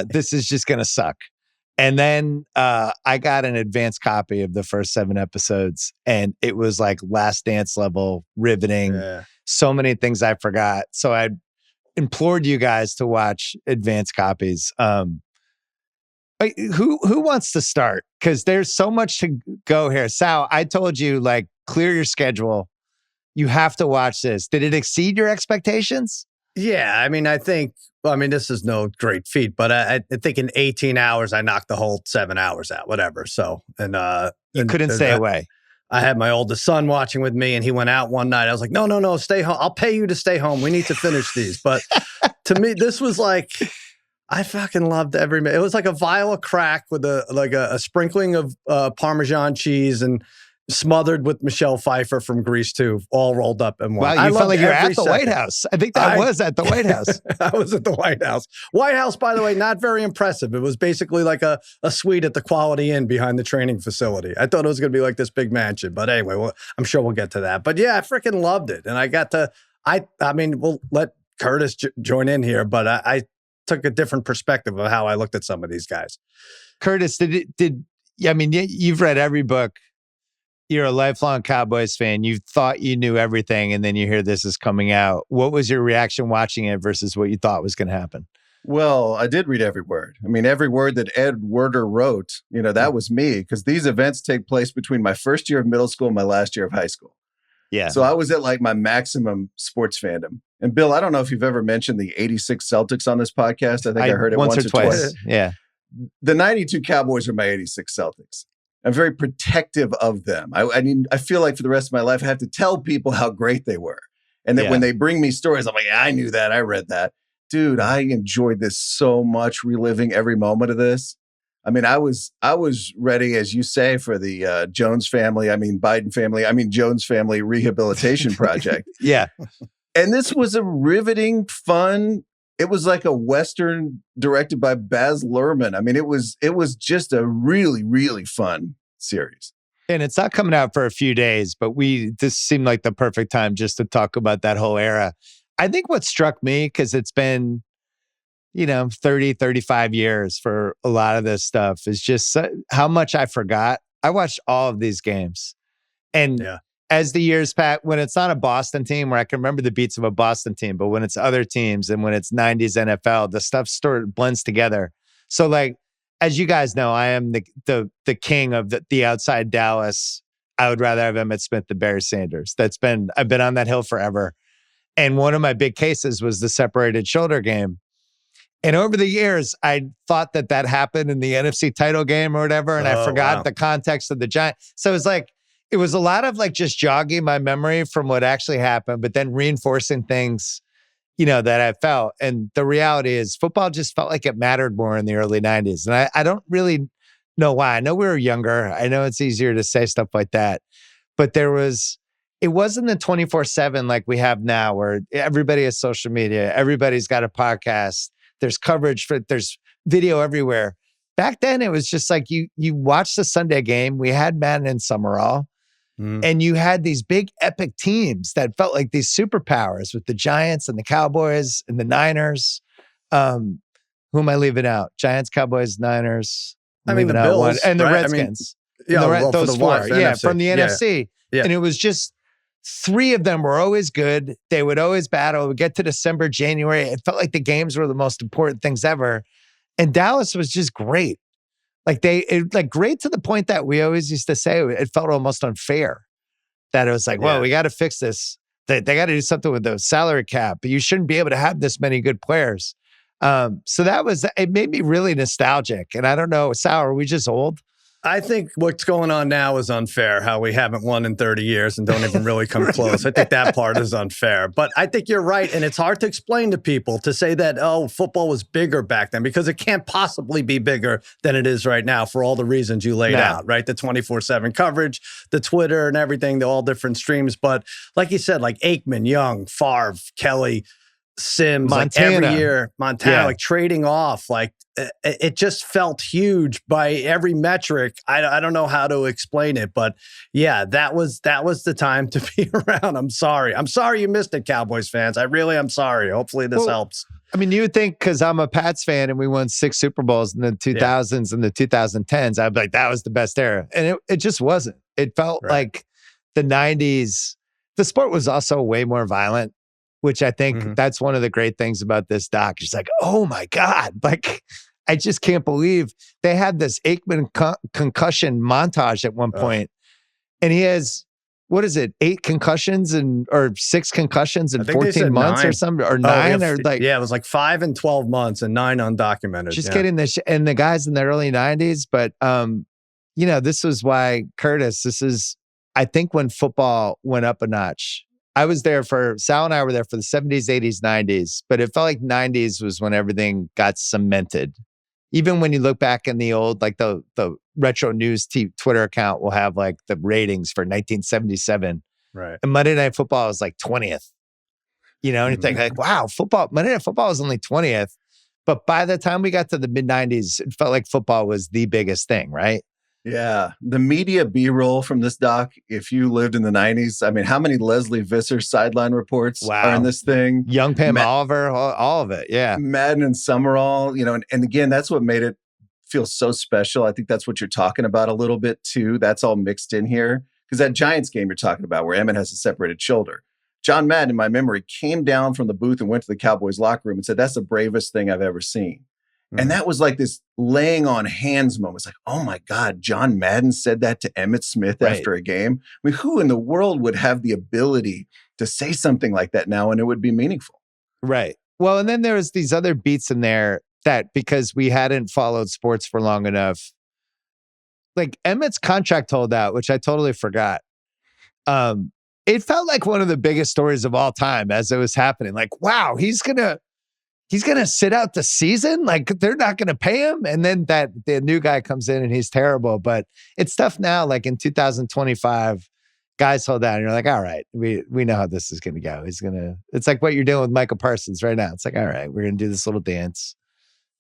This is just going to suck. And then I got an advanced copy of the first 7 episodes, and it was like Last Dance level riveting. Yeah. So many things I forgot. So I implored you guys to watch advanced copies. Who wants to start? Because there's so much to go here. Sal, I told you, like, clear your schedule. You have to watch this. Did it exceed your expectations?
Yeah, I mean, this is no great feat, but I think in 18 hours, I knocked the whole 7 hours out, whatever. So,
you couldn't stay away.
I had my oldest son watching with me, and he went out one night. I was like, no, stay home. I'll pay you to stay home. We need to finish these. But to me, this was like, I fucking loved every minute. It was like a vial of crack with a sprinkling of Parmesan cheese and smothered with Michelle Pfeiffer from Grease 2, all rolled up in one.
Wow, you felt like you're at the White House. I think I was at the White House.
I was at the White House. White House, by the way, not very impressive. It was basically like a suite at the Quality Inn behind the training facility. I thought it was going to be like this big mansion. But anyway, I'm sure we'll get to that. But yeah, I freaking loved it. And I got to, I mean, we'll let Curtis join in here, but I took a different perspective of how I looked at some of these guys.
Curtis, you've read every book. You're a lifelong Cowboys fan. You thought you knew everything, and then you hear this is coming out. What was your reaction watching it versus what you thought was going to happen?
Well, I did read every word. I mean, every word that Ed Werder wrote, that was me, because these events take place between my first year of middle school and my last year of high school.
Yeah.
So I was at like my maximum sports fandom. And Bill, I don't know if you've ever mentioned the '86 Celtics on this podcast. I think I heard it once or twice.
Yeah.
the 92 Cowboys are my 86 Celtics. I'm very protective of them. I mean, I feel like for the rest of my life, I have to tell people how great they were. And that when they bring me stories, I'm like, yeah, I knew that. I read that. Dude, I enjoyed this so much, reliving every moment of this. I mean, I was ready, as you say, for the Biden family, Jones family rehabilitation project.
Yeah.
And this was a riveting, fun. It was like a Western directed by Baz Luhrmann. I mean, it was just a really, really fun series.
And it's not coming out for a few days, but this seemed like the perfect time just to talk about that whole era. I think what struck me, because it's been, 30, 35 years for a lot of this stuff, is just how much I forgot. I watched all of these games. And as the years pass, when it's not a Boston team, where I can remember the beats of a Boston team, but when it's other teams and when it's 90s NFL, the stuff blends together. So like, as you guys know, I am the king of the outside Dallas. I would rather have Emmitt Smith than Barry Sanders. I've been on that hill forever. And one of my big cases was the separated shoulder game. And over the years, I thought that happened in the NFC title game or whatever. And I forgot the context of the Giants. So it was a lot of like just jogging my memory from what actually happened, but then reinforcing things, that I felt. And the reality is football just felt like it mattered more in the early 90s. And I don't really know why. I know we were younger. I know it's easier to say stuff like that. But it wasn't the 24/7 like we have now, where everybody has social media, everybody's got a podcast, there's coverage, there's video everywhere. Back then, it was just like you watched the Sunday game. We had Madden and Summerall. And you had these big epic teams that felt like these superpowers with the Giants and the Cowboys and the Niners. Who am I leaving out? Giants, Cowboys, Niners.
The Bills
and the Redskins. Those four. From the NFC. Yeah. And it was just three of them were always good. They would always battle. We'd get to December, January. It felt like the games were the most important things ever. And Dallas was just great. Great to the point that we always used to say it felt almost unfair. That it was like, well, we got to fix this. They got to do something with the salary cap. But you shouldn't be able to have this many good players. So it made me really nostalgic. And I don't know, Sal, are we just old?
I think what's going on now is unfair, how we haven't won in 30 years and don't even really come close. I think that part is unfair. But I think you're right. And it's hard to explain to people to say that, football was bigger back then, because it can't possibly be bigger than it is right now for all the reasons you laid out, right? The 24/7 coverage, the Twitter and everything, the all different streams. But like you said, like Aikman, Young, Favre, Kelly, Sims,
Montana.
Like every year, Montana, like trading off, like it just felt huge by every metric. I don't know how to explain it, but yeah, that was the time to be around. I'm sorry you missed it, Cowboys fans. I'm sorry. Hopefully this helps.
I mean, you would think, because I'm a Pats fan and we won 6 Super Bowls in the 2000s and the 2010s, I'd be like, that was the best era. And it just wasn't. It felt like the 90s. The sport was also way more violent, which I think that's one of the great things about this doc. It's like, oh my God, like, I just can't believe they had this Aikman concussion montage at one point. And he has, 8 concussions or 6 concussions in 14 months 9. Or something, or 9 or like.
Yeah, it was like 5 and 12 months and 9 undocumented.
Just getting this, and the guys in the early 90s. But, this was why, Curtis, I think when football went up a notch. Sal and I were there for the 70s, 80s, 90s, but it felt like 90s was when everything got cemented. Even when you look back in the old, like the Retro News Twitter account will have like the ratings for 1977.
Right.
And Monday Night Football was like 20th. And you think like, wow, Monday Night Football was only 20th. But by the time we got to the mid 90s, it felt like football was the biggest thing, right?
Yeah. The media B-roll from this doc, if you lived in the 90s, I mean, how many Leslie Visser sideline reports are in this thing?
Young Pam Oliver, all of it. Yeah.
Madden and Summerall, and again, that's what made it feel so special. I think that's what you're talking about a little bit too. That's all mixed in here. Because that Giants game you're talking about where Emmett has a separated shoulder. John Madden, in my memory, came down from the booth and went to the Cowboys locker room and said, that's the bravest thing I've ever seen. And that was like this laying on hands moment. It's like, oh my God, John Madden said that to Emmitt Smith after a game. I mean, who in the world would have the ability to say something like that now and it would be meaningful?
Right. Well, and then there was these other beats in there. that because we hadn't followed sports for long enough, like Emmett's contract holdout, which I totally forgot. It felt like one of the biggest stories of all time as it was happening. Like, wow, he's gonna sit out the season. Like they're not gonna pay him, and then the new guy comes in and he's terrible. But it's tough now. Like in 2025, guys hold out, and you're like, all right, we know how this is gonna go. It's like what you're doing with Michael Parsons right now. It's like, all right, we're gonna do this little dance.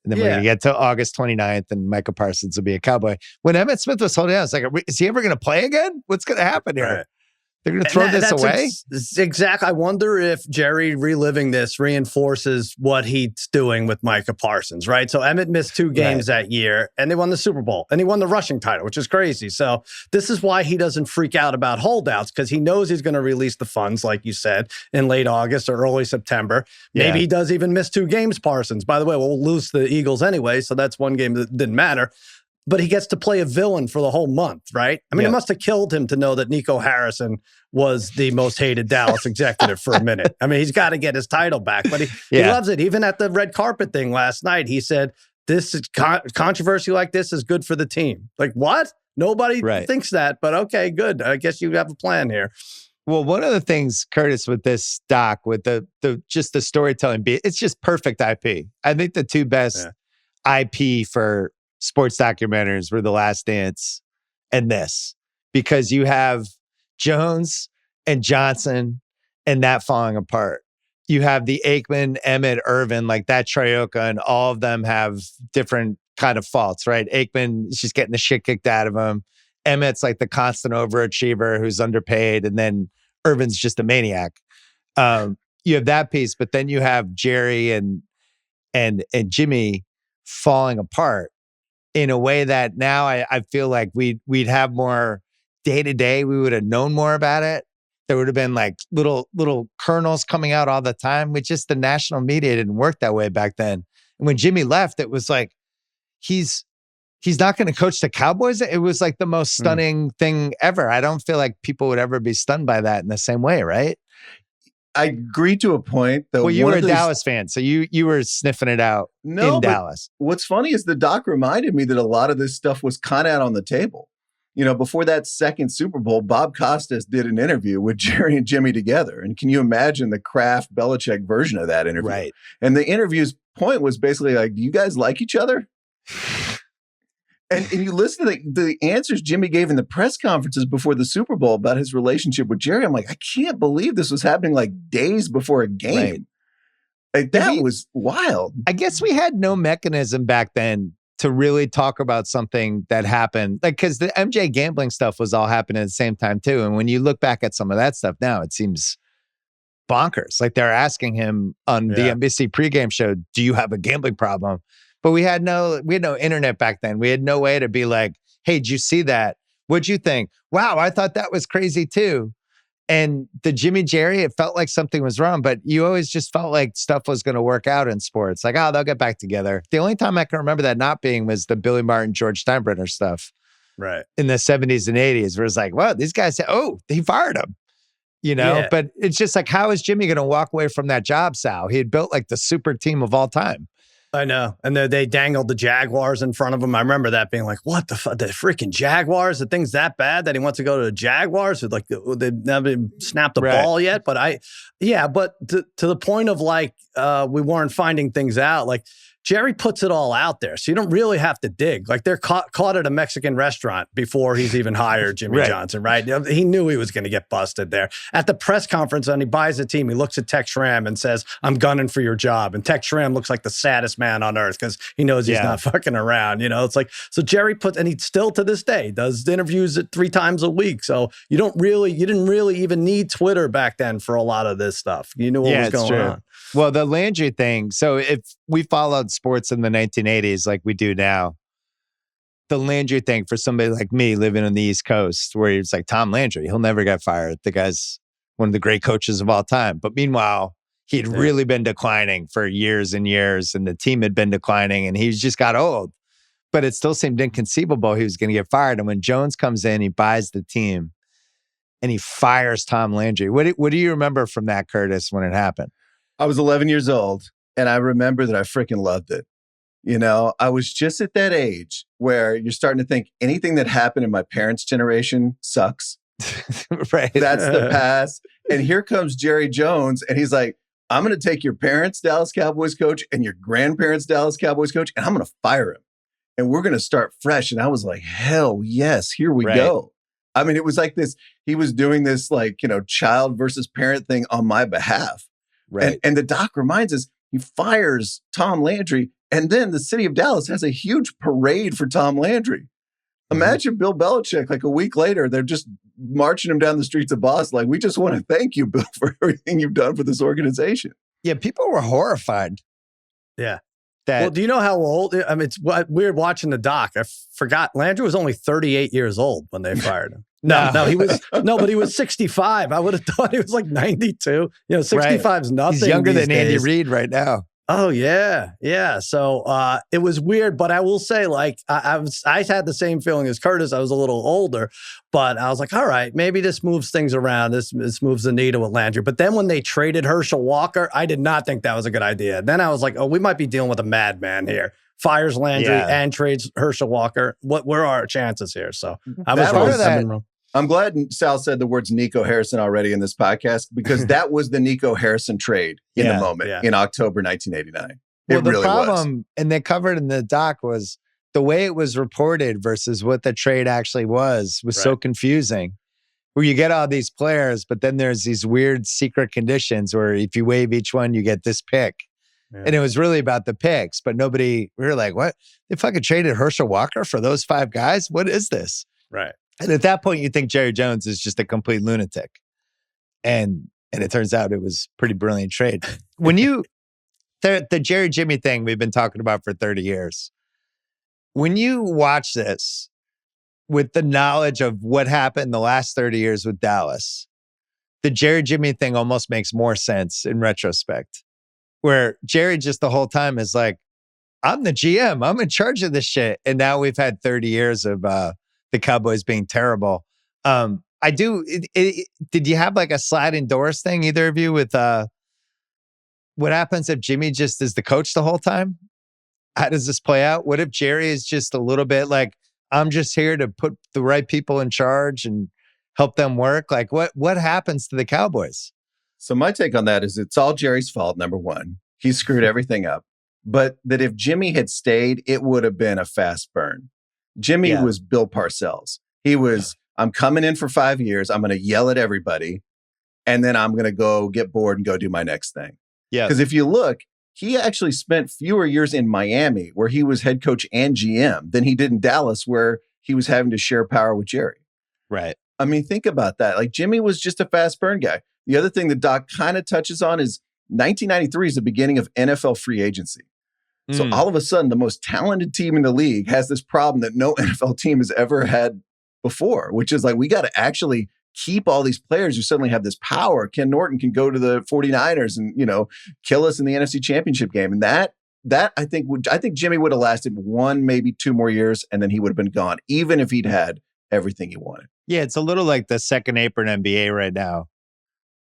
And then we're going to get to August 29th and Michael Parsons will be a Cowboy. When Emmitt Smith was holding out, it's like, is he ever going to play again? What's going to happen here? Right. They're going to throw this away?
Exactly. I wonder if Jerry reliving this reinforces what he's doing with Micah Parsons, right? So Emmitt missed 2 games that year, and they won the Super Bowl, and he won the rushing title, which is crazy. So this is why he doesn't freak out about holdouts, because he knows he's going to release the funds, like you said, in late August or early September. Maybe he does even miss 2 games, Parsons. By the way, we'll lose the Eagles anyway, so that's one game that didn't matter. But he gets to play a villain for the whole month, right? I mean, it must have killed him to know that Nico Harrison was the most hated Dallas executive for a minute. I mean, he's got to get his title back, but he loves it. Even at the red carpet thing last night, he said, this is controversy like this is good for the team. Like, what? Nobody thinks that, but okay, good. I guess you have a plan here.
Well, one of the things, Curtis, with this doc, with the just the storytelling, it's just perfect IP. I think the 2 best IP for sports documentaries were The Last Dance and this, because you have Jones and Johnson and that falling apart. You have the Aikman, Emmett, Irvin, like that trioca, and all of them have different kind of faults, right? Aikman is just getting the shit kicked out of him. Emmett's like the constant overachiever who's underpaid, and then Irvin's just a maniac. You have that piece, but then you have Jerry and Jimmy falling apart in a way that now I feel like we'd have more day to day. We would have known more about it. There would have been like little kernels coming out all the time. With just the national media didn't work that way back then. And when Jimmy left, it was like he's not going to coach the Cowboys. It was like the most stunning thing ever. I don't feel like people would ever be stunned by that in the same way, right?
I agree to a point. Though.
Well, you were a Dallas fan, so you were sniffing it out in Dallas.
What's funny is the doc reminded me that a lot of this stuff was kind of out on the table. You know, before that second Super Bowl, Bob Costas did an interview with Jerry and Jimmy together. And can you imagine the Kraft Belichick version of that interview?
Right.
And the interview's point was basically like, do you guys like each other? And you listen to the answers Jimmy gave in the press conferences before the Super Bowl about his relationship with Jerry. I'm like, I can't believe this was happening like days before a game. Right. Like that was wild.
I guess we had no mechanism back then to really talk about something that happened. Like, because the MJ gambling stuff was all happening at the same time too. And when you look back at some of that stuff now, it seems bonkers. Like they're asking him on the NBC pregame show, do you have a gambling problem? But we had no internet back then. We had no way to be like, hey, did you see that? What'd you think? Wow, I thought that was crazy too. And the Jimmy Jerry, it felt like something was wrong, but you always just felt like stuff was going to work out in sports. Like, oh, they'll get back together. The only time I can remember that not being was the Billy Martin, George Steinbrenner stuff.
Right.
In the 70s and 80s, where it's like, well, these guys said, oh, he fired him. You know, but it's just like, how is Jimmy going to walk away from that job, Sal? He had built like the super team of all time.
I know. And they dangled the Jaguars in front of him. I remember that being like, what the freaking Jaguars? The thing's that bad that he wants to go to the Jaguars? Like they've never snapped the ball yet. But but to the point of like, we weren't finding things out. Like Jerry puts it all out there. So you don't really have to dig. Like they're caught at a Mexican restaurant before he's even hired Jimmy Johnson, right? He knew he was going to get busted there. At the press conference, when he buys a team, he looks at Tex Schramm and says, I'm gunning for your job. And Tex Schramm looks like the saddest man on earth because he knows he's not fucking around. You know, it's like, so Jerry and he still to this day does interviews 3 times a week. So you didn't really even need Twitter back then for a lot of this stuff. You knew what was going on.
Well, the Landry thing. So if we followed sports in the 1980s like we do now, the Landry thing for somebody like me living on the East Coast, where it's like Tom Landry, he'll never get fired. The guy's one of the great coaches of all time. But meanwhile, he'd really been declining for years and years, and the team had been declining, and he just got old. But it still seemed inconceivable he was going to get fired. And when Jones comes in, he buys the team, and he fires Tom Landry. What do you remember from that, Curtis, when it happened?
I was 11 years old, and I remember that I freaking loved it. You know, I was just at that age where you're starting to think anything that happened in my parents' generation sucks.
Right.
That's the past. And here comes Jerry Jones, and he's like, I'm going to take your parents' Dallas Cowboys coach and your grandparents' Dallas Cowboys coach, and I'm going to fire him. And we're going to start fresh. And I was like, hell yes, here we go. I mean, it was like this, he was doing this like, you know, child versus parent thing on my behalf.
Right.
And the doc reminds us, he fires Tom Landry. And then the city of Dallas has a huge parade for Tom Landry. Imagine Bill Belichick, like a week later, they're just marching him down the streets of Boston. Like, we just want to thank you, Bill, for everything you've done for this organization.
Yeah, people were horrified.
Yeah.
That,
Well, do you know how old? I mean, it's weird watching the doc. I forgot Landry was only 38 years old when they fired him. No, he was but he was 65. I would have thought he was like 92. You know, 65 is nothing.
he's younger
these
than Andy
days.
Reid right now.
Oh yeah. So it was weird, but I will say, like, I had the same feeling as Curtis. I was a little older, but I was like, all right, maybe this moves things around. This moves the needle with Landry. But then when they traded Herschel Walker, I did not think that was a good idea. Then I was like, oh, we might be dealing with a madman here. Fires Landry and trades Herschel Walker. What are our chances here? So I was wrong.
I'm glad Sal said the words Nico Harrison already in this podcast, because that was the Nico Harrison trade in the moment in October 1989.
Well, the problem, and they covered in the doc, was the way it was reported versus what the trade actually was so confusing. Where you get all these players, but then there's these weird secret conditions where if you waive each one, you get this pick. Yeah. And it was really about the picks, but we were like, what? They fucking traded Herschel Walker for those 5 guys? What is this?
Right.
And at that point, you think Jerry Jones is just a complete lunatic. And it turns out it was a pretty brilliant trade. When the Jerry Jimmy thing we've been talking about for 30 years, when you watch this with the knowledge of what happened the last 30 years with Dallas, the Jerry Jimmy thing almost makes more sense in retrospect. Where Jerry just the whole time is like, I'm the GM, I'm in charge of this shit. And now we've had 30 years of the Cowboys being terrible. Did you have like a sliding doors thing, either of you, with what happens if Jimmy just is the coach the whole time? How does this play out? What if Jerry is just a little bit like, I'm just here to put the right people in charge and help them work? Like what happens to the Cowboys?
So my take on that is it's all Jerry's fault, number one. He screwed everything up. But that if Jimmy had stayed, it would have been a fast burn. Jimmy was Bill Parcells. He was, I'm coming in for 5 years. I'm going to yell at everybody. And then I'm going to go get bored and go do my next thing. Yeah. Because if you look, he actually spent fewer years in Miami, where he was head coach and GM, than he did in Dallas, where he was having to share power with Jerry.
Right.
I mean, think about that. Like, Jimmy was just a fast burn guy. The other thing the doc kind of touches on is 1993 is the beginning of NFL free agency. So all of a sudden, the most talented team in the league has this problem that no NFL team has ever had before, which is like, we got to actually keep all these players who suddenly have this power. Ken Norton can go to the 49ers and, you know, kill us in the NFC Championship game. And that I think Jimmy would have lasted 1, maybe 2 more years, and then he would have been gone, even if he'd had everything he wanted.
Yeah, it's a little like the second apron NBA right now,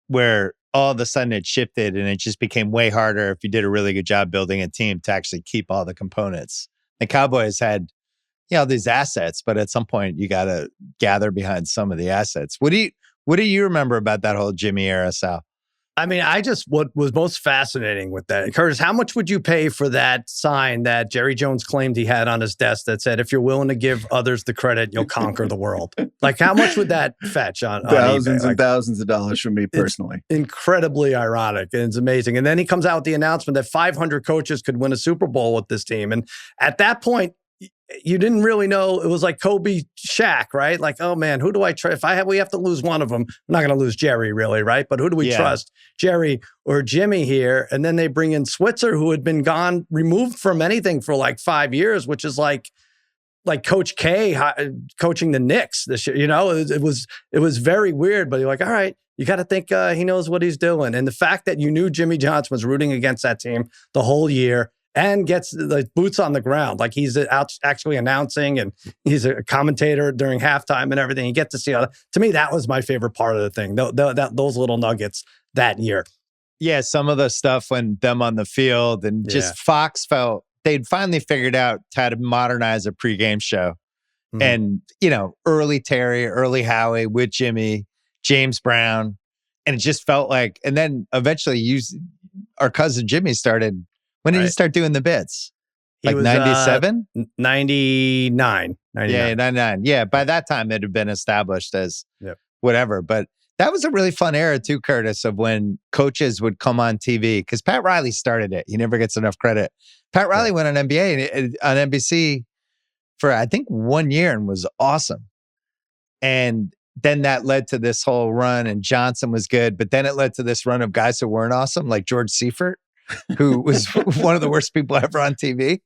where all of a sudden it shifted and it just became way harder if you did a really good job building a team to actually keep all the components. The Cowboys had, you know, these assets, but at some point you got to gather behind some of the assets. What do you remember about that whole Jimmy era, Sal?
I mean, what was most fascinating with that, Curtis, how much would you pay for that sign that Jerry Jones claimed he had on his desk that said, if you're willing to give others the credit, you'll conquer the world? Like, how much would that fetch on
thousands
eBay?
and thousands of dollars from me personally.
Incredibly ironic. And it's amazing. And then he comes out with the announcement that 500 coaches could win a Super Bowl with this team. And at that point, you didn't really know. It was like Kobe, Shaq, right? Like, oh man, who do I trust? We have to lose one of them. I'm not going to lose Jerry, really, right? But who do we trust, Jerry or Jimmy here? And then they bring in Switzer, who had been removed from anything for like 5 years, which is like Coach K coaching the Knicks this year. You know, it was very weird. But you're like, all right, you got to think he knows what he's doing. And the fact that you knew Jimmy Johnson was rooting against that team the whole year, and gets the boots on the ground. Like, he's out actually announcing, and he's a commentator during halftime and everything. You get to see to me, that was my favorite part of the thing. Those little nuggets that year.
Yeah, some of the stuff when them on the field, and just Fox felt they'd finally figured out how to modernize a pregame show.
Mhm.
And, early Terry, early Howie with Jimmy, James Brown. And it just felt like, and then eventually our cousin Jimmy started, when did he
Right.
start doing the bits?
He
Like
was
97?
99.
Yeah, 99. Yeah, by that time it had been established as
Yep.
whatever. But that was a really fun era too, Curtis, of when coaches would come on TV. Because Pat Riley started it. He never gets enough credit. Pat Riley went on on NBC for, I think, 1 year and was awesome. And then that led to this whole run, and Johnson was good. But then it led to this run of guys who weren't awesome, like George Seifert, who was one of the worst people ever on TV.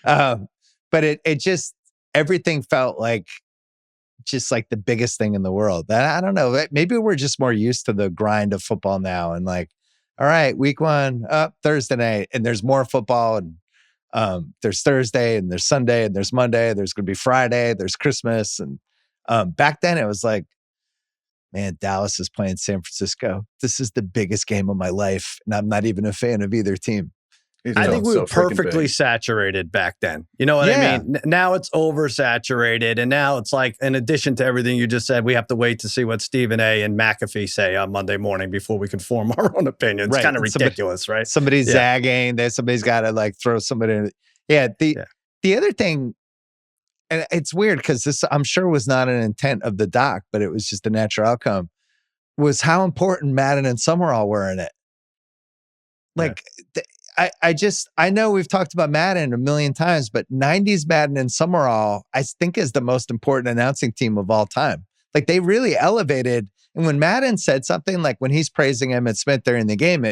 But it just, everything felt like just like the biggest thing in the world. I don't know. Maybe we're just more used to the grind of football now. And like, all right, week 1, Thursday night, and there's more football. And there's Thursday, and there's Sunday, and there's Monday. There's going to be Friday. There's Christmas. And back then it was like, man, Dallas is playing San Francisco. This is the biggest game of my life. And I'm not even a fan of either team.
I think we were perfectly saturated back then. You know what I mean? Now it's oversaturated. And now it's like, in addition to everything you just said, we have to wait to see what Stephen A. and McAfee say on Monday morning before we can form our own opinion. It's kind of ridiculous, right?
Somebody's zagging. Somebody's got to like throw somebody in. The other thing, and it's weird because this, I'm sure, was not an intent of the doc, but it was just a natural outcome, was how important Madden and Summerall were in it. Like, I know we've talked about Madden a million times, but 90s Madden and Summerall, I think, is the most important announcing team of all time. Like, they really elevated. And when Madden said something, like when he's praising Emmitt Smith during the game,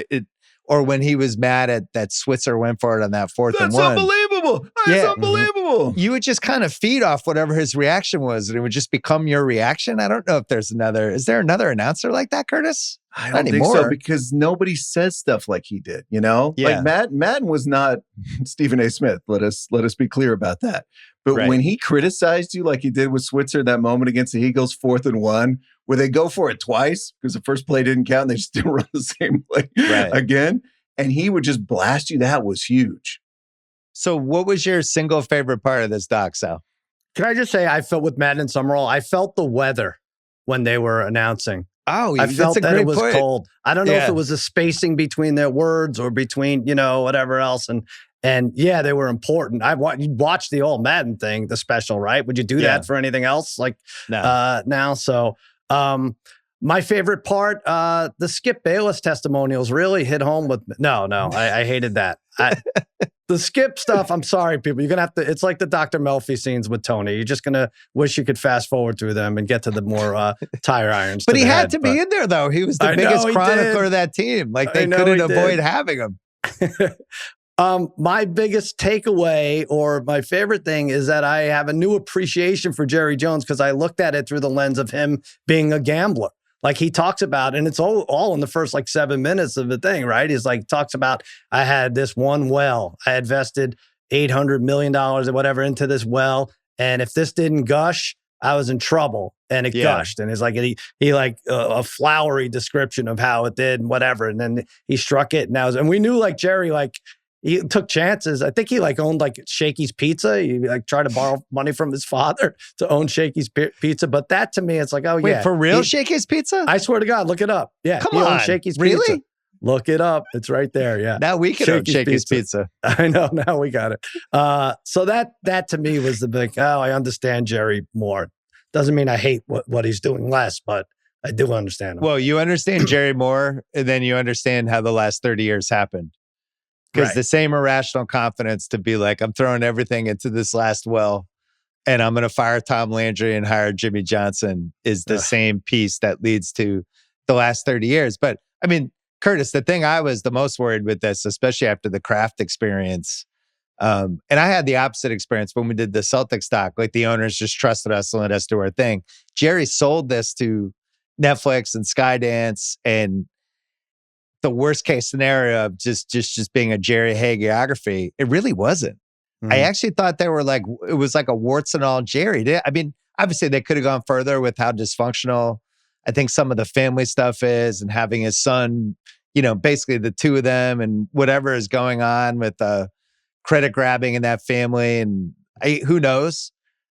or when he was mad at that Switzer went for it on that 4th and 1.
That's unbelievable. That's unbelievable.
You would just kind of feed off whatever his reaction was, and it would just become your reaction. I don't know if is there another announcer like that, Curtis?
I don't think so, because nobody says stuff like he did, Like Madden was not Stephen A. Smith. Let us be clear about that. But when he criticized you like he did with Switzer that moment against the Eagles, 4th and 1, where they go for it twice because the first play didn't count and they just didn't run the same play again, and he would just blast you, that was huge.
So what was your single favorite part of this doc, Sal?
Can I just say, I felt with Madden and Summerall, I felt the weather when they were announcing.
Oh,
I felt that it was cold. I don't know if it was a spacing between their words or between, whatever else. And yeah, they were important. You watched the old Madden thing, the special, right? Would you do that for anything else? Like now? So my favorite part, the Skip Bayless testimonials really hit home with me. No, I hated that. The Skip stuff, I'm sorry, people. You're going to have to, it's like the Dr. Melfi scenes with Tony. You're just going to wish you could fast forward through them and get to the more tire irons.
But he had to be in there, though. He was the biggest chronicler of that team. Like, they couldn't avoid having him.
My biggest takeaway, or my favorite thing, is that I have a new appreciation for Jerry Jones because I looked at it through the lens of him being a gambler. Like, he talks about, and it's all in the first 7 minutes of the thing, right? He's like, talks about, I had this one well. I had invested $800 million or whatever into this well. And if this didn't gush, I was in trouble. And it gushed. And it's like, he like a flowery description of how it did and whatever. And then he struck it. And we knew, like, Jerry, like, he took chances. I think he owned Shakey's Pizza. He tried to borrow money from his father to own Shakey's Pizza. But that, to me, it's like,
wait, for real, Shakey's Pizza?
I swear to God, look it up. Yeah,
come on,
Shakey's
really?
Pizza. Look it up. It's right there. Yeah.
Now we can own Shakey's Pizza.
I know. Now we got it. So that to me was the big. I understand Jerry more. Doesn't mean I hate what he's doing less, but I do understand him.
Well, you understand Jerry more, and then you understand how the last 30 years happened. Because the same irrational confidence to be like, I'm throwing everything into this last well, and I'm going to fire Tom Landry and hire Jimmy Johnson, is the same piece that leads to the last 30 years. But I mean, Curtis, the thing I was the most worried with this, especially after the Kraft experience, and I had the opposite experience when we did the Celtics doc. Like, the owners just trusted us and let us do our thing. Jerry sold this to Netflix and Skydance, and the worst case scenario of just being a Jerry hagiography, it really wasn't. I actually thought they were it was like a warts and all Jerry. I mean, obviously they could have gone further with how dysfunctional I think some of the family stuff is, and having his son, basically the two of them and whatever is going on with credit grabbing in that family, and who knows?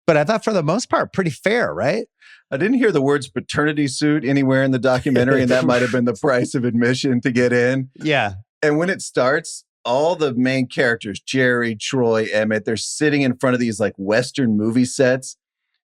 But I thought for the most part, pretty fair, right?
I didn't hear the words paternity suit anywhere in the documentary, and that might have been the price of admission to get in.
Yeah.
And when it starts, all the main characters, Jerry, Troy, Emmett, they're sitting in front of these like Western movie sets.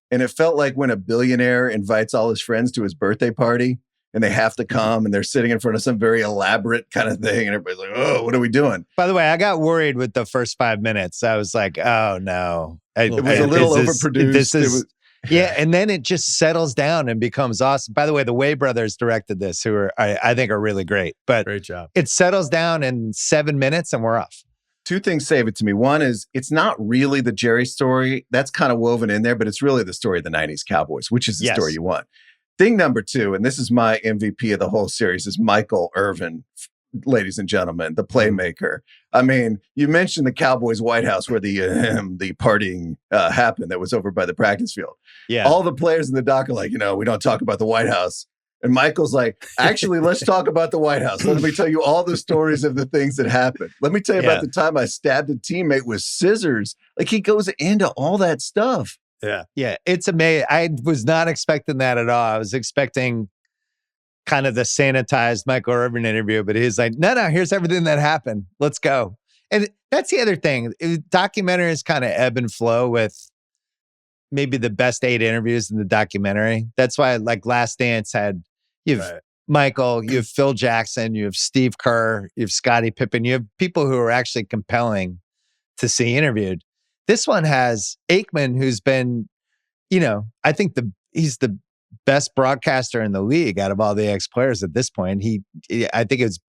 And it felt like when a billionaire invites all his friends to his birthday party and they have to come and they're sitting in front of some very elaborate kind of thing. And everybody's like, oh, what are we doing?
By the way, I got worried with the first 5 minutes. I was like, oh no.
It was a little overproduced.
Yeah. And then it just settles down and becomes awesome. By the way, the Way brothers directed this, who are, I think are really great. But
great job.
It settles down in 7 minutes and we're off.
Two things save it to me. One is it's not really the Jerry story. That's kind of woven in there, but it's really the story of the 90s Cowboys, which is the story you want. Thing number two, and this is my MVP of the whole series, is Michael Irvin, ladies and gentlemen, the playmaker. I mean, you mentioned the Cowboys White House where the partying happened that was over by the practice field.
Yeah.
All the players in the dock are like, we don't talk about the White House. And Michael's like, actually, let's talk about the White House. Let me tell you all the stories of the things that happened. Let me tell you about the time I stabbed a teammate with scissors. Like, he goes into all that stuff.
Yeah.
Yeah. It's amazing. I was not expecting that at all. I was expecting kind of the sanitized Michael Irvin interview, but he's like, no, here's everything that happened. Let's go. And that's the other thing. Documentaries kind of ebb and flow with maybe the best 8 interviews in the documentary. That's why, like, Last Dance had, you have Michael, you have Phil Jackson, you have Steve Kerr, you have Scottie Pippen, you have people who are actually compelling to see interviewed. This one has Aikman, who's been, I think he's the best broadcaster in the league out of all the ex-players at this point. I think it's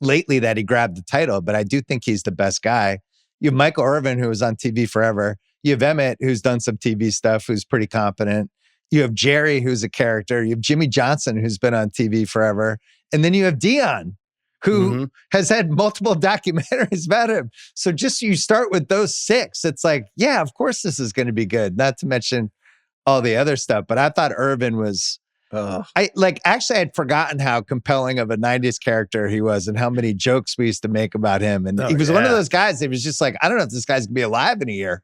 lately that he grabbed the title, but I do think he's the best guy. You have Michael Irvin, who was on TV forever. You have Emmett, who's done some TV stuff, who's pretty competent. You have Jerry, who's a character. You have Jimmy Johnson, who's been on TV forever. And then you have Dion, who has had multiple documentaries about him. So just you start with those 6. It's like, yeah, of course this is going to be good. Not to mention all the other stuff. But I thought Irvin was, actually I'd forgotten how compelling of a 90s character he was and how many jokes we used to make about him. And he was one of those guys that was just like, I don't know if this guy's going to be alive in a year.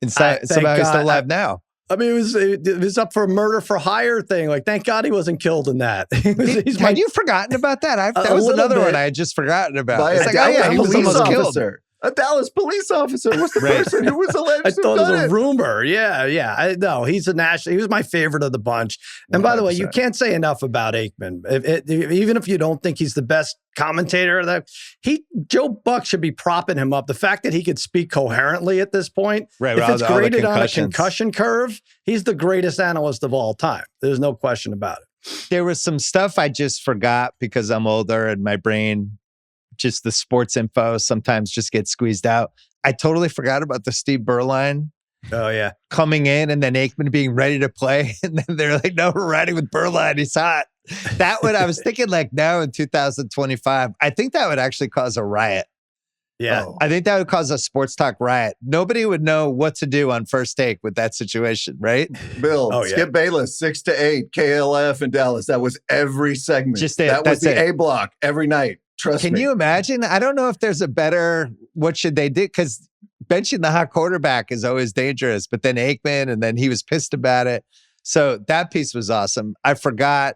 And somehow he's still alive now.
I mean, it was up for a murder for hire thing. Like, thank God he wasn't killed in that.
Had you forgotten about that? That was another one I had just forgotten about.
It's like, he was almost killed. A Dallas police officer was the person who was alleged
I thought it was a rumor. Yeah. No, he's a national. He was my favorite of the bunch. And 100%. By the way, you can't say enough about Aikman. Even if you don't think he's the best commentator, Joe Buck should be propping him up. The fact that he could speak coherently at this point, if it's graded on a concussion curve, he's the greatest analyst of all time. There's no question about it.
There was some stuff I just forgot because I'm older and my brain, just the sports info sometimes just gets squeezed out. I totally forgot about the Steve Berline.
Oh, yeah.
Coming in and then Aikman being ready to play. And then they're like, no, we're riding with Berline. He's hot. That would, I was thinking like now in 2025, I think that would actually cause a riot.
Yeah.
I think that would cause a sports talk riot. Nobody would know what to do on First Take with that situation, right?
Bill, Skip Bayless, 6 to 8, KLF in Dallas. That was every segment. That was the A block every night. Trust me.
Can you imagine? I don't know if there's a better, what should they do? Because benching the hot quarterback is always dangerous, but then Aikman, and then he was pissed about it. So that piece was awesome. I forgot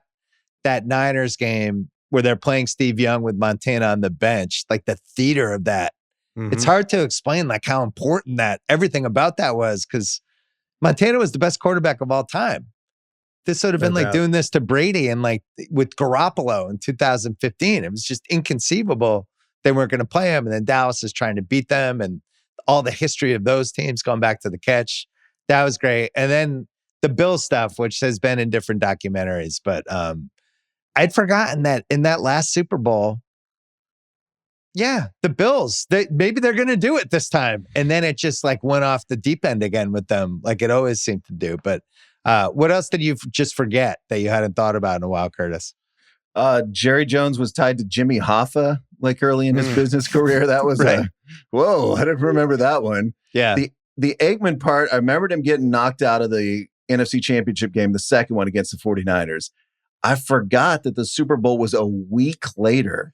that Niners game where they're playing Steve Young with Montana on the bench, like the theater of that. It's hard to explain like how important that everything about that was, because Montana was the best quarterback of all time. This would have been like doing this to Brady and like with Garoppolo in 2015. It was just inconceivable they weren't going to play him. And then Dallas is trying to beat them and all the history of those teams going back to the catch. That was great. And then the Bills stuff, which has been in different documentaries. But I'd forgotten that in that last Super Bowl, the Bills, maybe they're going to do it this time. And then it just like went off the deep end again with them, like it always seemed to do. But what else did you just forget that you hadn't thought about in a while, Curtis?
Jerry Jones was tied to Jimmy Hoffa like early in his business career. That was whoa, I didn't remember that one.
Yeah.
The Aikman part, I remembered him getting knocked out of the NFC Championship game, the second one against the 49ers. I forgot that the Super Bowl was a week later.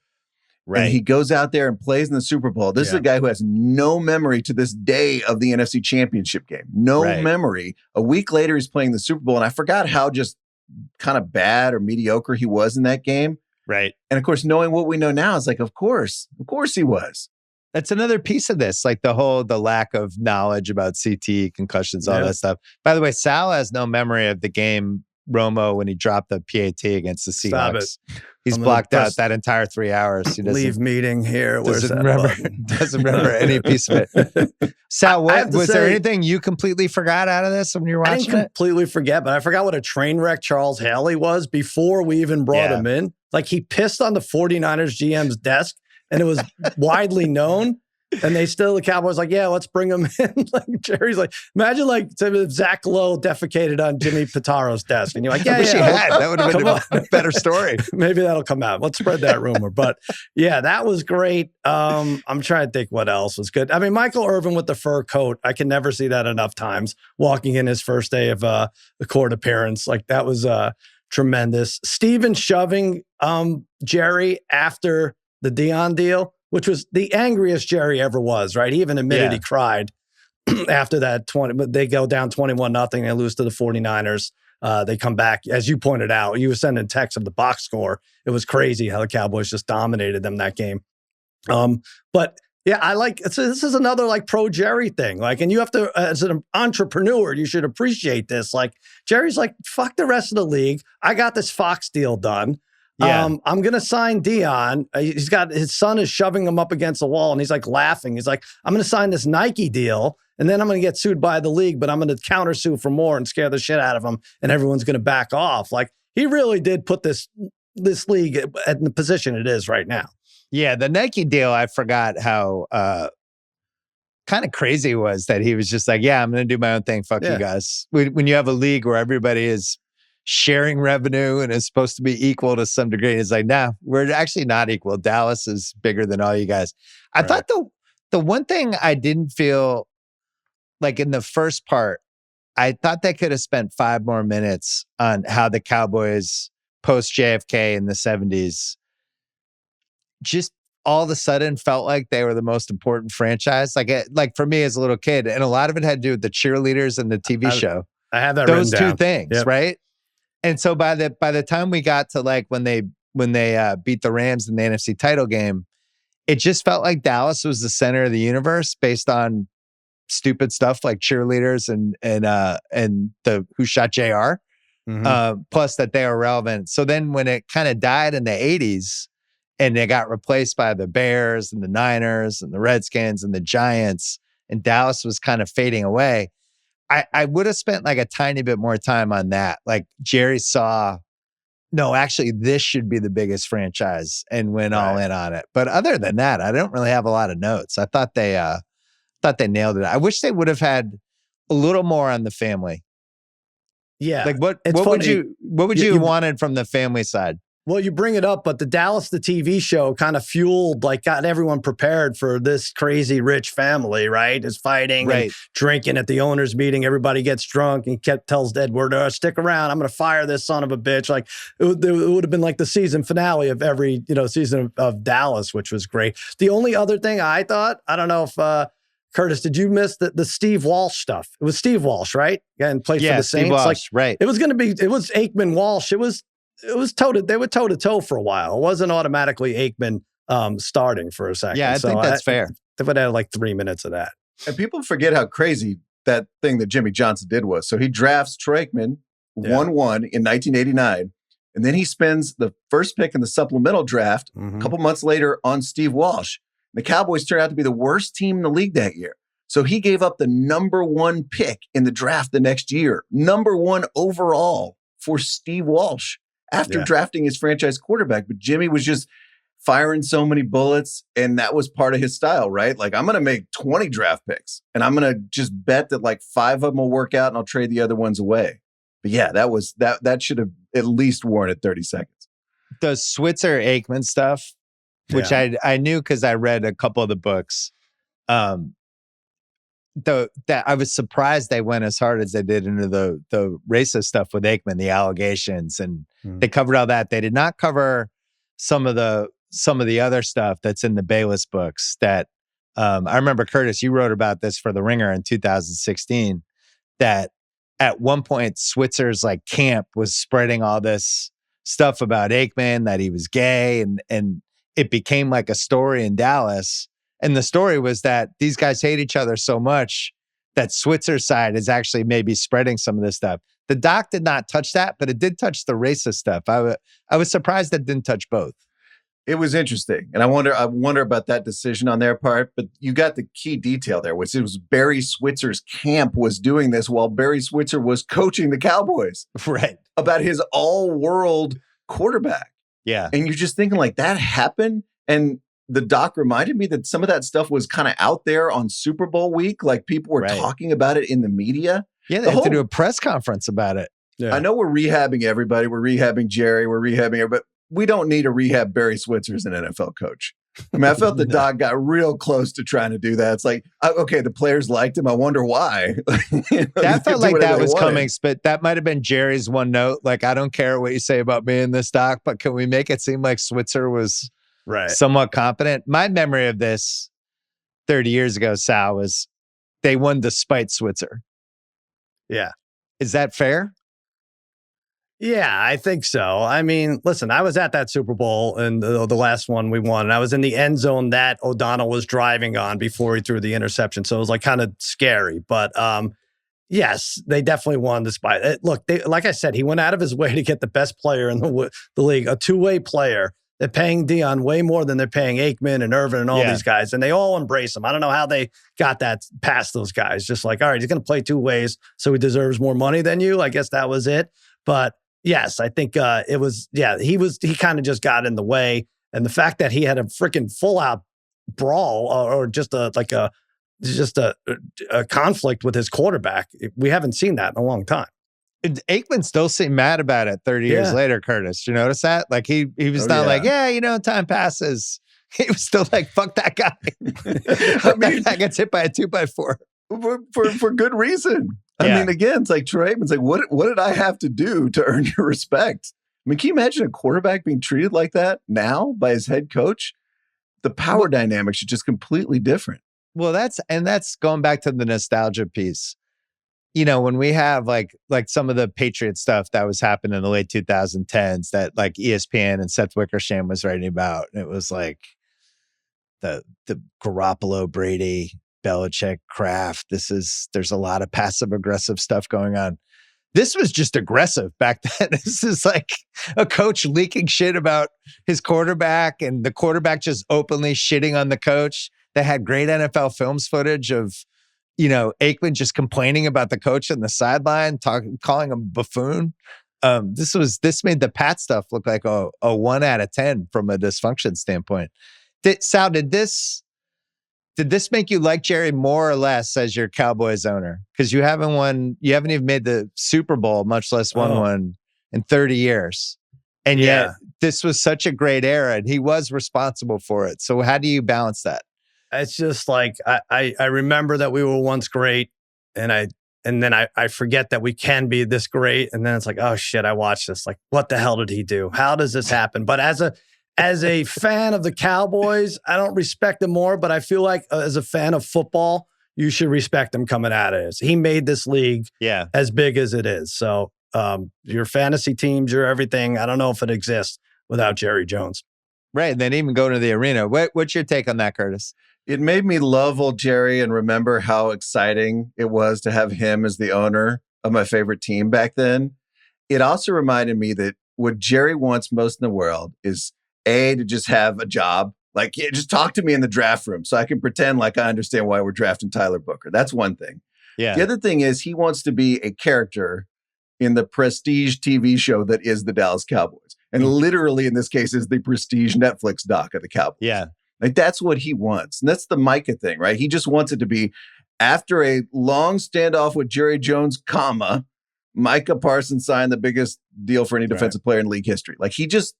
Right.
And he goes out there and plays in the Super Bowl. This is a guy who has no memory to this day of the NFC Championship game. No memory. A week later, he's playing the Super Bowl. And I forgot how just kind of bad or mediocre he was in that game.
Right.
And of course, knowing what we know now, it's like, of course he was.
That's another piece of this, like the lack of knowledge about CT, concussions, all that stuff. By the way, Sal has no memory of the game Romo when he dropped the PAT against the Seahawks.
Stop it.
He's blocked out that entire 3 hours. He
leave meeting here.
Doesn't remember any piece of it. Sal, was there anything you completely forgot out of this when you were watching it?
I didn't completely forget, but I forgot what a train wreck Charles Haley was before we even brought him in. Like, he pissed on the 49ers GM's desk, and it was widely known. And the Cowboys like, yeah, let's bring him in. Like, Jerry's like, imagine like if Zach Lowe defecated on Jimmy Pitaro's desk. And you're like,
I wish he had. That would have been a better story.
Maybe that'll come out. Let's spread that rumor. But yeah, that was great. I'm trying to think what else was good. I mean, Michael Irvin with the fur coat, I can never see that enough times, walking in his first day of the court appearance. Like, that was tremendous. Steven shoving Jerry after the Dion deal, which was the angriest Jerry ever was, right? He even admitted he cried after that 20, but they go down 21-0, they lose to the 49ers. They come back, as you pointed out, you were sending texts of the box score. It was crazy how the Cowboys just dominated them that game. But yeah, this is another like pro Jerry thing. Like, and you have to, as an entrepreneur, you should appreciate this. Like, Jerry's like, fuck the rest of the league. I got this Fox deal done. Yeah. I'm going to sign Dion. His son is shoving him up against the wall and he's like laughing. He's like, I'm going to sign this Nike deal and then I'm going to get sued by the league, but I'm going to countersue for more and scare the shit out of him and everyone's going to back off. Like, he really did put this league at the position it is right now.
Yeah. The Nike deal, I forgot how kind of crazy it was that he was just like, yeah, I'm going to do my own thing. Fuck you guys. When you have a league where everybody is sharing revenue and is supposed to be equal to some degree. It's like, nah, we're actually not equal. Dallas is bigger than all you guys. I thought the one thing I didn't feel like in the first part, I thought they could have spent 5 more minutes on how the Cowboys post JFK in the 70s just all of a sudden felt like they were the most important franchise. Like for me as a little kid, and a lot of it had to do with the cheerleaders and the TV show.
I have that
those
written
two
down.
Things, right? And so by the time we got to like when they beat the Rams in the NFC title game, it just felt like Dallas was the center of the universe based on stupid stuff like cheerleaders and the Who Shot JR, plus that they were relevant. So then when it kind of died in the 80s and they got replaced by the Bears and the Niners and the Redskins and the Giants and Dallas was kind of fading away, I would have spent like a tiny bit more time on that. Like, Jerry saw, no, actually, this should be the biggest franchise and went all in on it. But other than that, I don't really have a lot of notes. I thought they nailed it. I wish they would have had a little more on the family.
Yeah.
Like what would you have wanted from the family side?
Well, you bring it up, but the TV show kind of fueled, like, got everyone prepared for this crazy rich family, right? Is fighting and drinking at the owners' meeting. Everybody gets drunk and tells Eduardo, stick around. I'm going to fire this son of a bitch. Like, it would have been like the season finale of every, season of Dallas, which was great. The only other thing I thought, I don't know if, Curtis, did you miss the Steve Walsh stuff? It was Steve Walsh, right? And played for the Saints.
Steve Walsh, right.
It was Aikman Walsh. They were toe to toe for a while. It wasn't automatically Aikman starting for a second.
Yeah, I think that's fair.
They would have like 3 minutes of that.
And people forget how crazy that thing that Jimmy Johnson did was. So he drafts Troy Aikman 1-1 in 1989. And then he spends the first pick in the supplemental draft a couple months later on Steve Walsh. The Cowboys turned out to be the worst team in the league that year. So he gave up the number 1 pick in the draft the next year, number 1 overall for Steve Walsh after drafting his franchise quarterback. But Jimmy was just firing so many bullets, and that was part of his style, right? Like, I'm going to make 20 draft picks, and I'm going to just bet that like 5 of them will work out, and I'll trade the other ones away. But yeah, that should have at least warranted 30 seconds.
The Switzer Aikman stuff, which I knew because I read a couple of the books. That I was surprised they went as hard as they did into the racist stuff with Aikman, the allegations, and they covered all that. They did not cover some of the some of the other stuff that's in the Bayless books that I remember, Curtis, you wrote about this for The Ringer in 2016, that at one point Switzer's like camp was spreading all this stuff about Aikman, that he was gay, and it became like a story in Dallas. And the story was that these guys hate each other so much that Switzer's side is actually maybe spreading some of this stuff. The doc did not touch that, but it did touch the racist stuff. I was surprised that it didn't touch both.
It was interesting. And I wonder about that decision on their part, but you got the key detail there, which it was Barry Switzer's camp was doing this while Barry Switzer was coaching the Cowboys.
Right.
About his all-world quarterback.
Yeah.
And you're just thinking like that happened. And the doc reminded me that some of that stuff was kind of out there on Super Bowl week. Like people were talking about it in the media.
Yeah, they had to do a press conference about it.
Yeah.
I know we're rehabbing everybody. We're rehabbing Jerry. We're rehabbing everybody. We don't need to rehab Barry Switzer as an NFL coach. I mean, I felt the doc got real close to trying to do that. It's like, okay, the players liked him. I wonder why.
That felt like that was coming, but that might have been Jerry's one note. Like, I don't care what you say about me in this doc, but can we make it seem like Switzer was somewhat competent? My memory of this 30 years ago, Sal, was they won despite Switzer.
Yeah.
Is that fair?
Yeah, I think so. I mean, listen, I was at that Super Bowl and the last one we won, and I was in the end zone that O'Donnell was driving on before he threw the interception. So it was like kind of scary. But yes, they definitely won despite it. Look, like I said, he went out of his way to get the best player in the league, a two-way player. They're paying Dion way more than they're paying Aikman and Irvin and all these guys, and they all embrace him. I don't know how they got that past those guys. Just like, all right, he's going to play two ways, so he deserves more money than you. I guess that was it. But yes, I think it was, he kind of just got in the way. And the fact that he had a freaking full out brawl or just a conflict with his quarterback, we haven't seen that in a long time.
Aikman still seemed mad about it 30 years later, Curtis. You notice that? Like he was not like, time passes. He was still like, fuck that guy. I mean, that gets hit by a 2x4.
For good reason. I mean, again, it's like Troy Aikman's like, what did I have to do to earn your respect? I mean, can you imagine a quarterback being treated like that now by his head coach? The power dynamics are just completely different.
Well, that's going back to the nostalgia piece. You know, when we have like some of the Patriot stuff that was happening in the late 2010s that like ESPN and Seth Wickersham was writing about, and it was like the Garoppolo, Brady, Belichick, Kraft. There's a lot of passive aggressive stuff going on. This was just aggressive back then. This is like a coach leaking shit about his quarterback and the quarterback just openly shitting on the coach. They had great NFL films footage of, Aikman just complaining about the coach on the sideline, calling him buffoon. This made the Pat stuff look like a 1 out of 10 from a dysfunction standpoint. Sal, did this make you like Jerry more or less as your Cowboys owner? Because you haven't even made the Super Bowl, much less won one in 30 years. And yet this was such a great era and he was responsible for it. So how do you balance that?
It's just like, I remember that we were once great and then I forget that we can be this great. And then it's like, oh shit, I watched this. Like, what the hell did he do? How does this happen? But as a fan of the Cowboys, I don't respect them more, but I feel like as a fan of football, you should respect him coming out of this. He made this league as big as it is. So your fantasy teams, your everything, I don't know if it exists without Jerry Jones.
Right. And then even going to the arena. What's your take on that, Curtis?
It made me love old Jerry and remember how exciting it was to have him as the owner of my favorite team back then. It also reminded me that what Jerry wants most in the world is to just have a job. Like, just talk to me in the draft room so I can pretend like I understand why we're drafting Tyler Booker. That's one thing. Yeah. The other thing is he wants to be a character in the prestige TV show that is the Dallas Cowboys. And literally in this case is the prestige Netflix doc of the Cowboys.
Yeah.
Like that's what he wants. And that's the Micah thing, right? He just wants it to be after a long standoff with Jerry Jones, Micah Parsons signed the biggest deal for any defensive player in league history. Like he just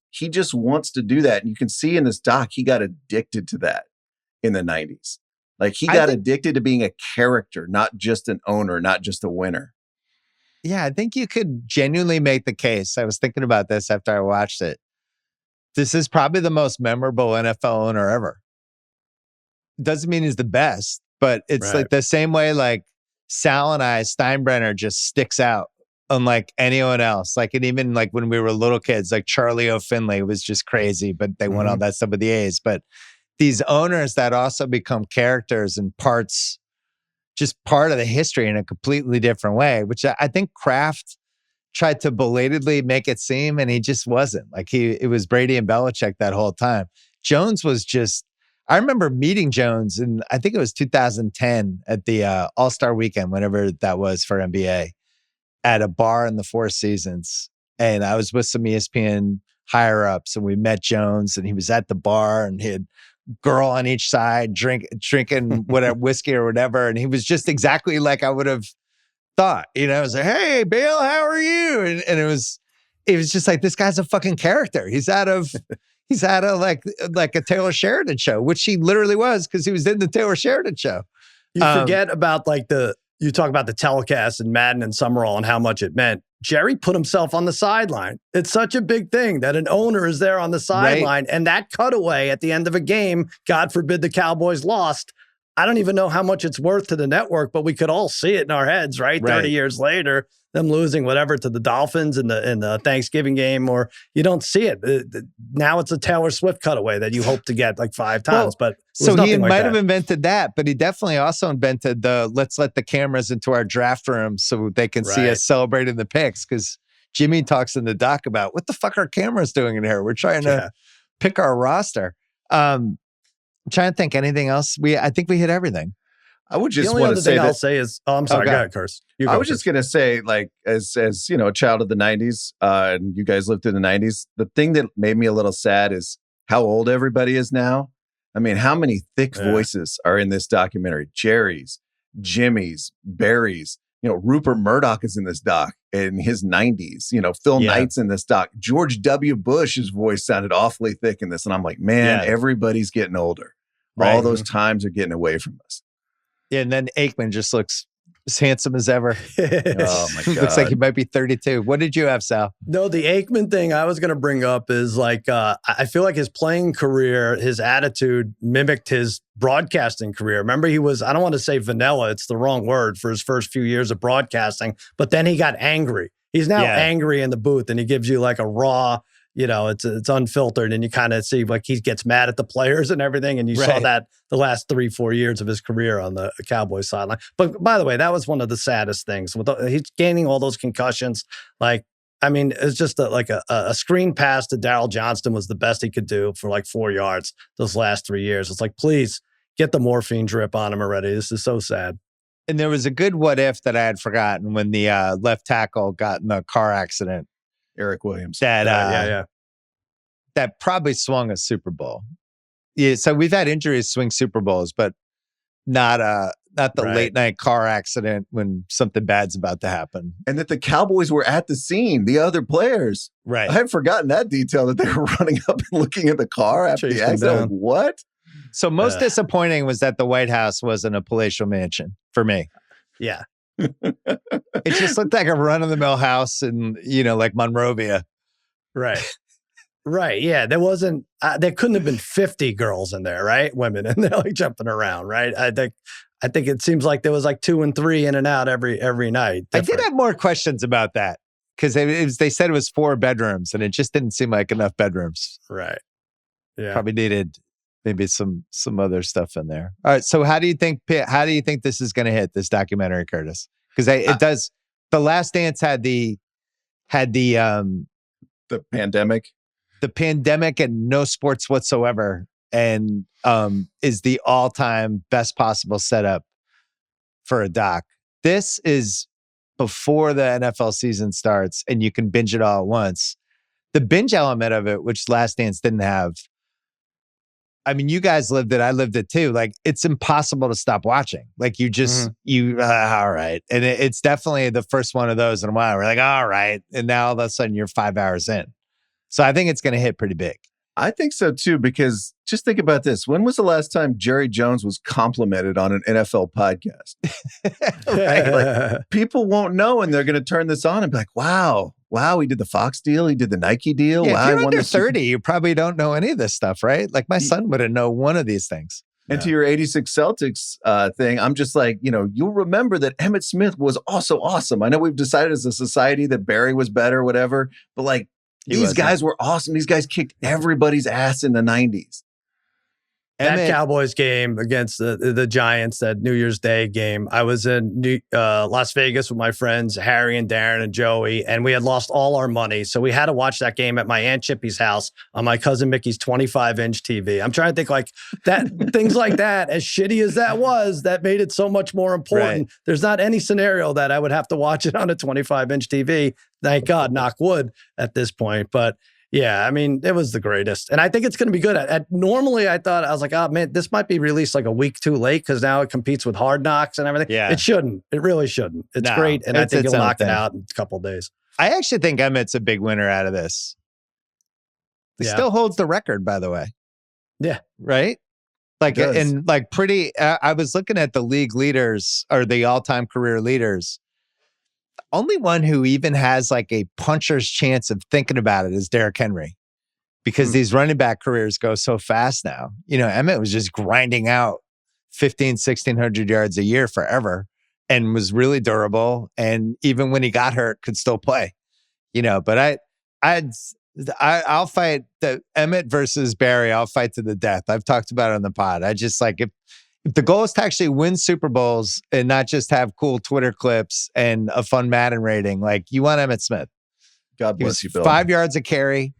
wants to do that. And you can see in this doc, he got addicted to that in the 90s. Like he got addicted to being a character, not just an owner, not just a winner.
Yeah, I think you could genuinely make the case. I was thinking about this after I watched it. This is probably the most memorable NFL owner ever. Doesn't mean he's the best, but it's like the same way like Sal and I, Steinbrenner just sticks out unlike anyone else. Like, and even like when we were little kids, like Charlie O'Finley was just crazy, but they won all that stuff with the A's. But these owners that also become characters and just part of the history in a completely different way, which I think Kraft tried to belatedly make it seem, and he just wasn't. Like it was Brady and Belichick that whole time. Jones was just, I remember meeting Jones in, I think it was 2010 at the All-Star Weekend, whenever that was for NBA, at a bar in the Four Seasons. And I was with some ESPN higher ups, and we met Jones, and he was at the bar, and he had girl on each side drinking whatever whiskey or whatever. And he was just exactly like I would have thought, you know. I was like, "Hey, Bill, how are you?" And it was just like, this guy's a fucking character. He's out of like a Taylor Sheridan show, which he literally was, because he was in the Taylor Sheridan show.
You forget about like you talk about the telecast and Madden and Summerall and how much it meant. Jerry put himself on the sideline. It's such a big thing that an owner is there on the sideline, and that cutaway at the end of a game, God forbid the Cowboys lost. I don't even know how much it's worth to the network, but we could all see it in our heads, right? 30 years later, them losing whatever to the Dolphins in the Thanksgiving game, or you don't see it. Now it's a Taylor Swift cutaway that you hope to get like 5 times. But
so he might have invented that, but he definitely also invented let's let the cameras into our draft room so they can see us celebrating the picks. Because Jimmy talks in the doc about, what the fuck are cameras doing in here? We're trying to pick our roster. I'm trying to think anything else. I think we hit everything.
I would just
the only
want
other
to say
thing
that,
I'll say is, I'm sorry, go ahead, Curse.
I was just going to say, like, as you know, a child of the 90s, and you guys lived through the 90s, the thing that made me a little sad is how old everybody is now. I mean, how many thick voices are in this documentary? Jerry's, Jimmy's, Barry's, you know, Rupert Murdoch is in this doc in his 90s. You know, Phil Knight's in this doc. George W. Bush's voice sounded awfully thick in this. And I'm like, man, everybody's getting older. All those times are getting away from us.
Yeah, and then Aikman just looks as handsome as ever.
Oh my God.
Looks like he might be 32. What did you have, Sal?
No, the Aikman thing I was going to bring up is like, I feel like his playing career, his attitude mimicked his broadcasting career. Remember, he was, I don't want to say vanilla, it's the wrong word, for his first few years of broadcasting, but then he got angry. He's now angry in the booth, and he gives you like a raw, you know, it's unfiltered, and you kind of see like he gets mad at the players and everything. And you saw that the last 3-4 years of his career on the Cowboys sideline. But by the way, that was one of the saddest things. He's gaining all those concussions. Like, I mean, it's just a screen pass to Darryl Johnston was the best he could do for like 4 yards those last 3 years. It's like, please get the morphine drip on him already. This is so sad.
And there was a good what if that I had forgotten when the left tackle got in the car accident.
Eric Williams.
That probably swung a Super Bowl. Yeah, so we've had injuries swing Super Bowls, but not the late night car accident when something bad's about to happen.
And that the Cowboys were at the scene, the other players.
Right.
I had forgotten that detail, that they were running up and looking at the car after the accident. What?
So most disappointing was that the White House wasn't a palatial mansion for me.
Yeah.
It just looked like a run-of-the-mill house in, you know, like Monrovia.
Right. Right. Yeah. There couldn't have been 50 girls in there, right? Women, and they're like jumping around, right? I think it seems like there was like 2 and 3 in and out every night.
Different. I did have more questions about that, because they said it was 4 bedrooms, and it just didn't seem like enough bedrooms.
Right. Yeah.
Probably needed maybe some other stuff in there. All right. So how do you think this is going to hit, this documentary, Curtis? Because it does. The Last Dance had the
pandemic.
The pandemic and no sports whatsoever, and is the all-time best possible setup for a doc. This is before the NFL season starts, and you can binge it all at once. The binge element of it, which Last Dance didn't have. I mean, you guys lived it. I lived it too. Like, it's impossible to stop watching. Like, you just, all right. And it's definitely the first one of those in a while. We're like, all right. And now all of a sudden you're 5 hours in. So I think it's going to hit pretty big.
I think so too, because just think about this. When was the last time Jerry Jones was complimented on an NFL podcast? Right? Like, people won't know, and they're going to turn this on and be like, wow, he did the Fox deal. He did the Nike deal.
Yeah,
Wow,
if you're
he won
under
the Super-"
30, you probably don't know any of this stuff, right? Like my son wouldn't know one of these things.
And to your 86 Celtics thing, I'm just like, you'll remember that Emmitt Smith was also awesome. I know we've decided as a society that Barry was better, whatever, but like, these guys were awesome. These guys kicked everybody's ass in the 90s.
That Cowboys game against the Giants, that New Year's Day game, I was in Las Vegas with my friends, Harry and Darren and Joey, and we had lost all our money. So we had to watch that game at my Aunt Chippy's house on my cousin Mickey's 25-inch TV. I'm trying to think like that, things like that, as shitty as that was, that made it so much more important. Right. There's not any scenario that I would have to watch it on a 25-inch TV. Thank God, knock wood at this point. But yeah, I mean, it was the greatest. And I think it's going to be good. Normally, I was like, oh, man, this might be released like a week too late because now it competes with Hard Knocks and everything. Yeah. It shouldn't. It really shouldn't. It's great. And I think you'll knock it out in a couple of days.
I actually think Emmitt's a big winner out of this. He still holds the record, by the way.
Yeah.
Right? Like, and like I was looking at the league leaders or the all-time career leaders. Only one who even has like a puncher's chance of thinking about it is Derrick Henry, because these running back careers go so fast now. Emmitt was just grinding out 1,600 yards a year forever and was really durable. And even when he got hurt, could still play, but I'll fight the Emmitt versus Barry. I'll fight to the death. I've talked about it on the pod. I just like, if the goal is to actually win Super Bowls and not just have cool Twitter clips and a fun Madden rating, like you want Emmitt Smith.
God bless you, Bill.
5 yards a carry.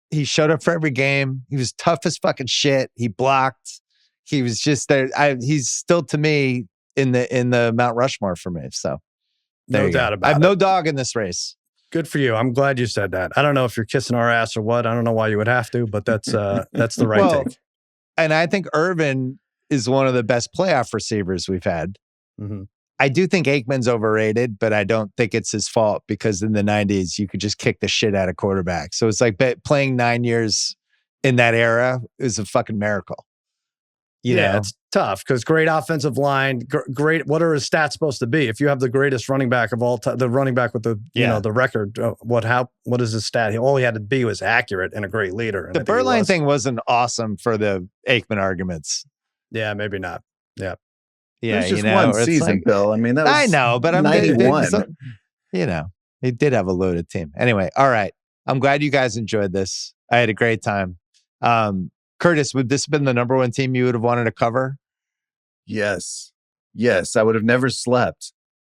He showed up for every game. He was tough as fucking shit. He blocked. He was just there. He's still to me in the Mount Rushmore for me. So
no doubt about it.
I have no dog in this race.
Good for you. I'm glad you said that. I don't know if you're kissing our ass or what. I don't know why you would have to, but that's the right take.
And I think Irvin is one of the best playoff receivers we've had.
Mm-hmm.
I do think Aikman's overrated, but I don't think it's his fault because in the 90s, you could just kick the shit out of quarterbacks. So it's like playing 9 years in that era is a fucking miracle. You know?
It's tough because great offensive line, great. What are his stats supposed to be? If you have the greatest running back of all time, the running back with the the record, what is his stat? All he had to be was accurate and a great leader.
The Berline thing wasn't awesome for the Aikman arguments.
Yeah, maybe not. Yeah.
Yeah,
it was just one season, like, Bill. I mean, that was
I know, but I'm
91.
He did have a loaded team. Anyway, all right. I'm glad you guys enjoyed this. I had a great time. Curtis, would this have been the number one team you would have wanted to cover?
Yes. I would have never slept,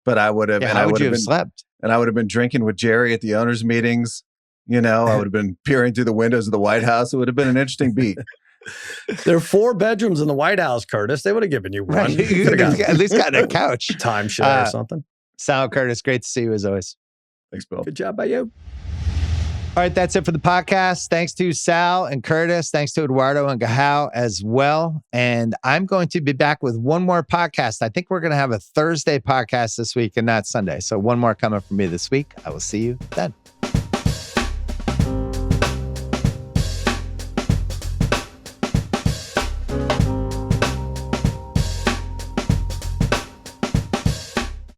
but I would have.
Yeah, how would you have slept?
And I would have been drinking with Jerry at the owners' meetings. I would have been peering through the windows of the White House. It would have been an interesting beat.
There are 4 bedrooms in the White House, Curtis. They would have given you one. Right.
You could have at least gotten a couch.
Timeshare or something.
Sal, Curtis, great to see you as always.
Thanks, Bill.
Good job by you.
All right, that's it for the podcast. Thanks to Sal and Curtis. Thanks to Eduardo and Gahao as well. And I'm going to be back with one more podcast. I think we're going to have a Thursday podcast this week and not Sunday. So one more coming from me this week. I will see you then.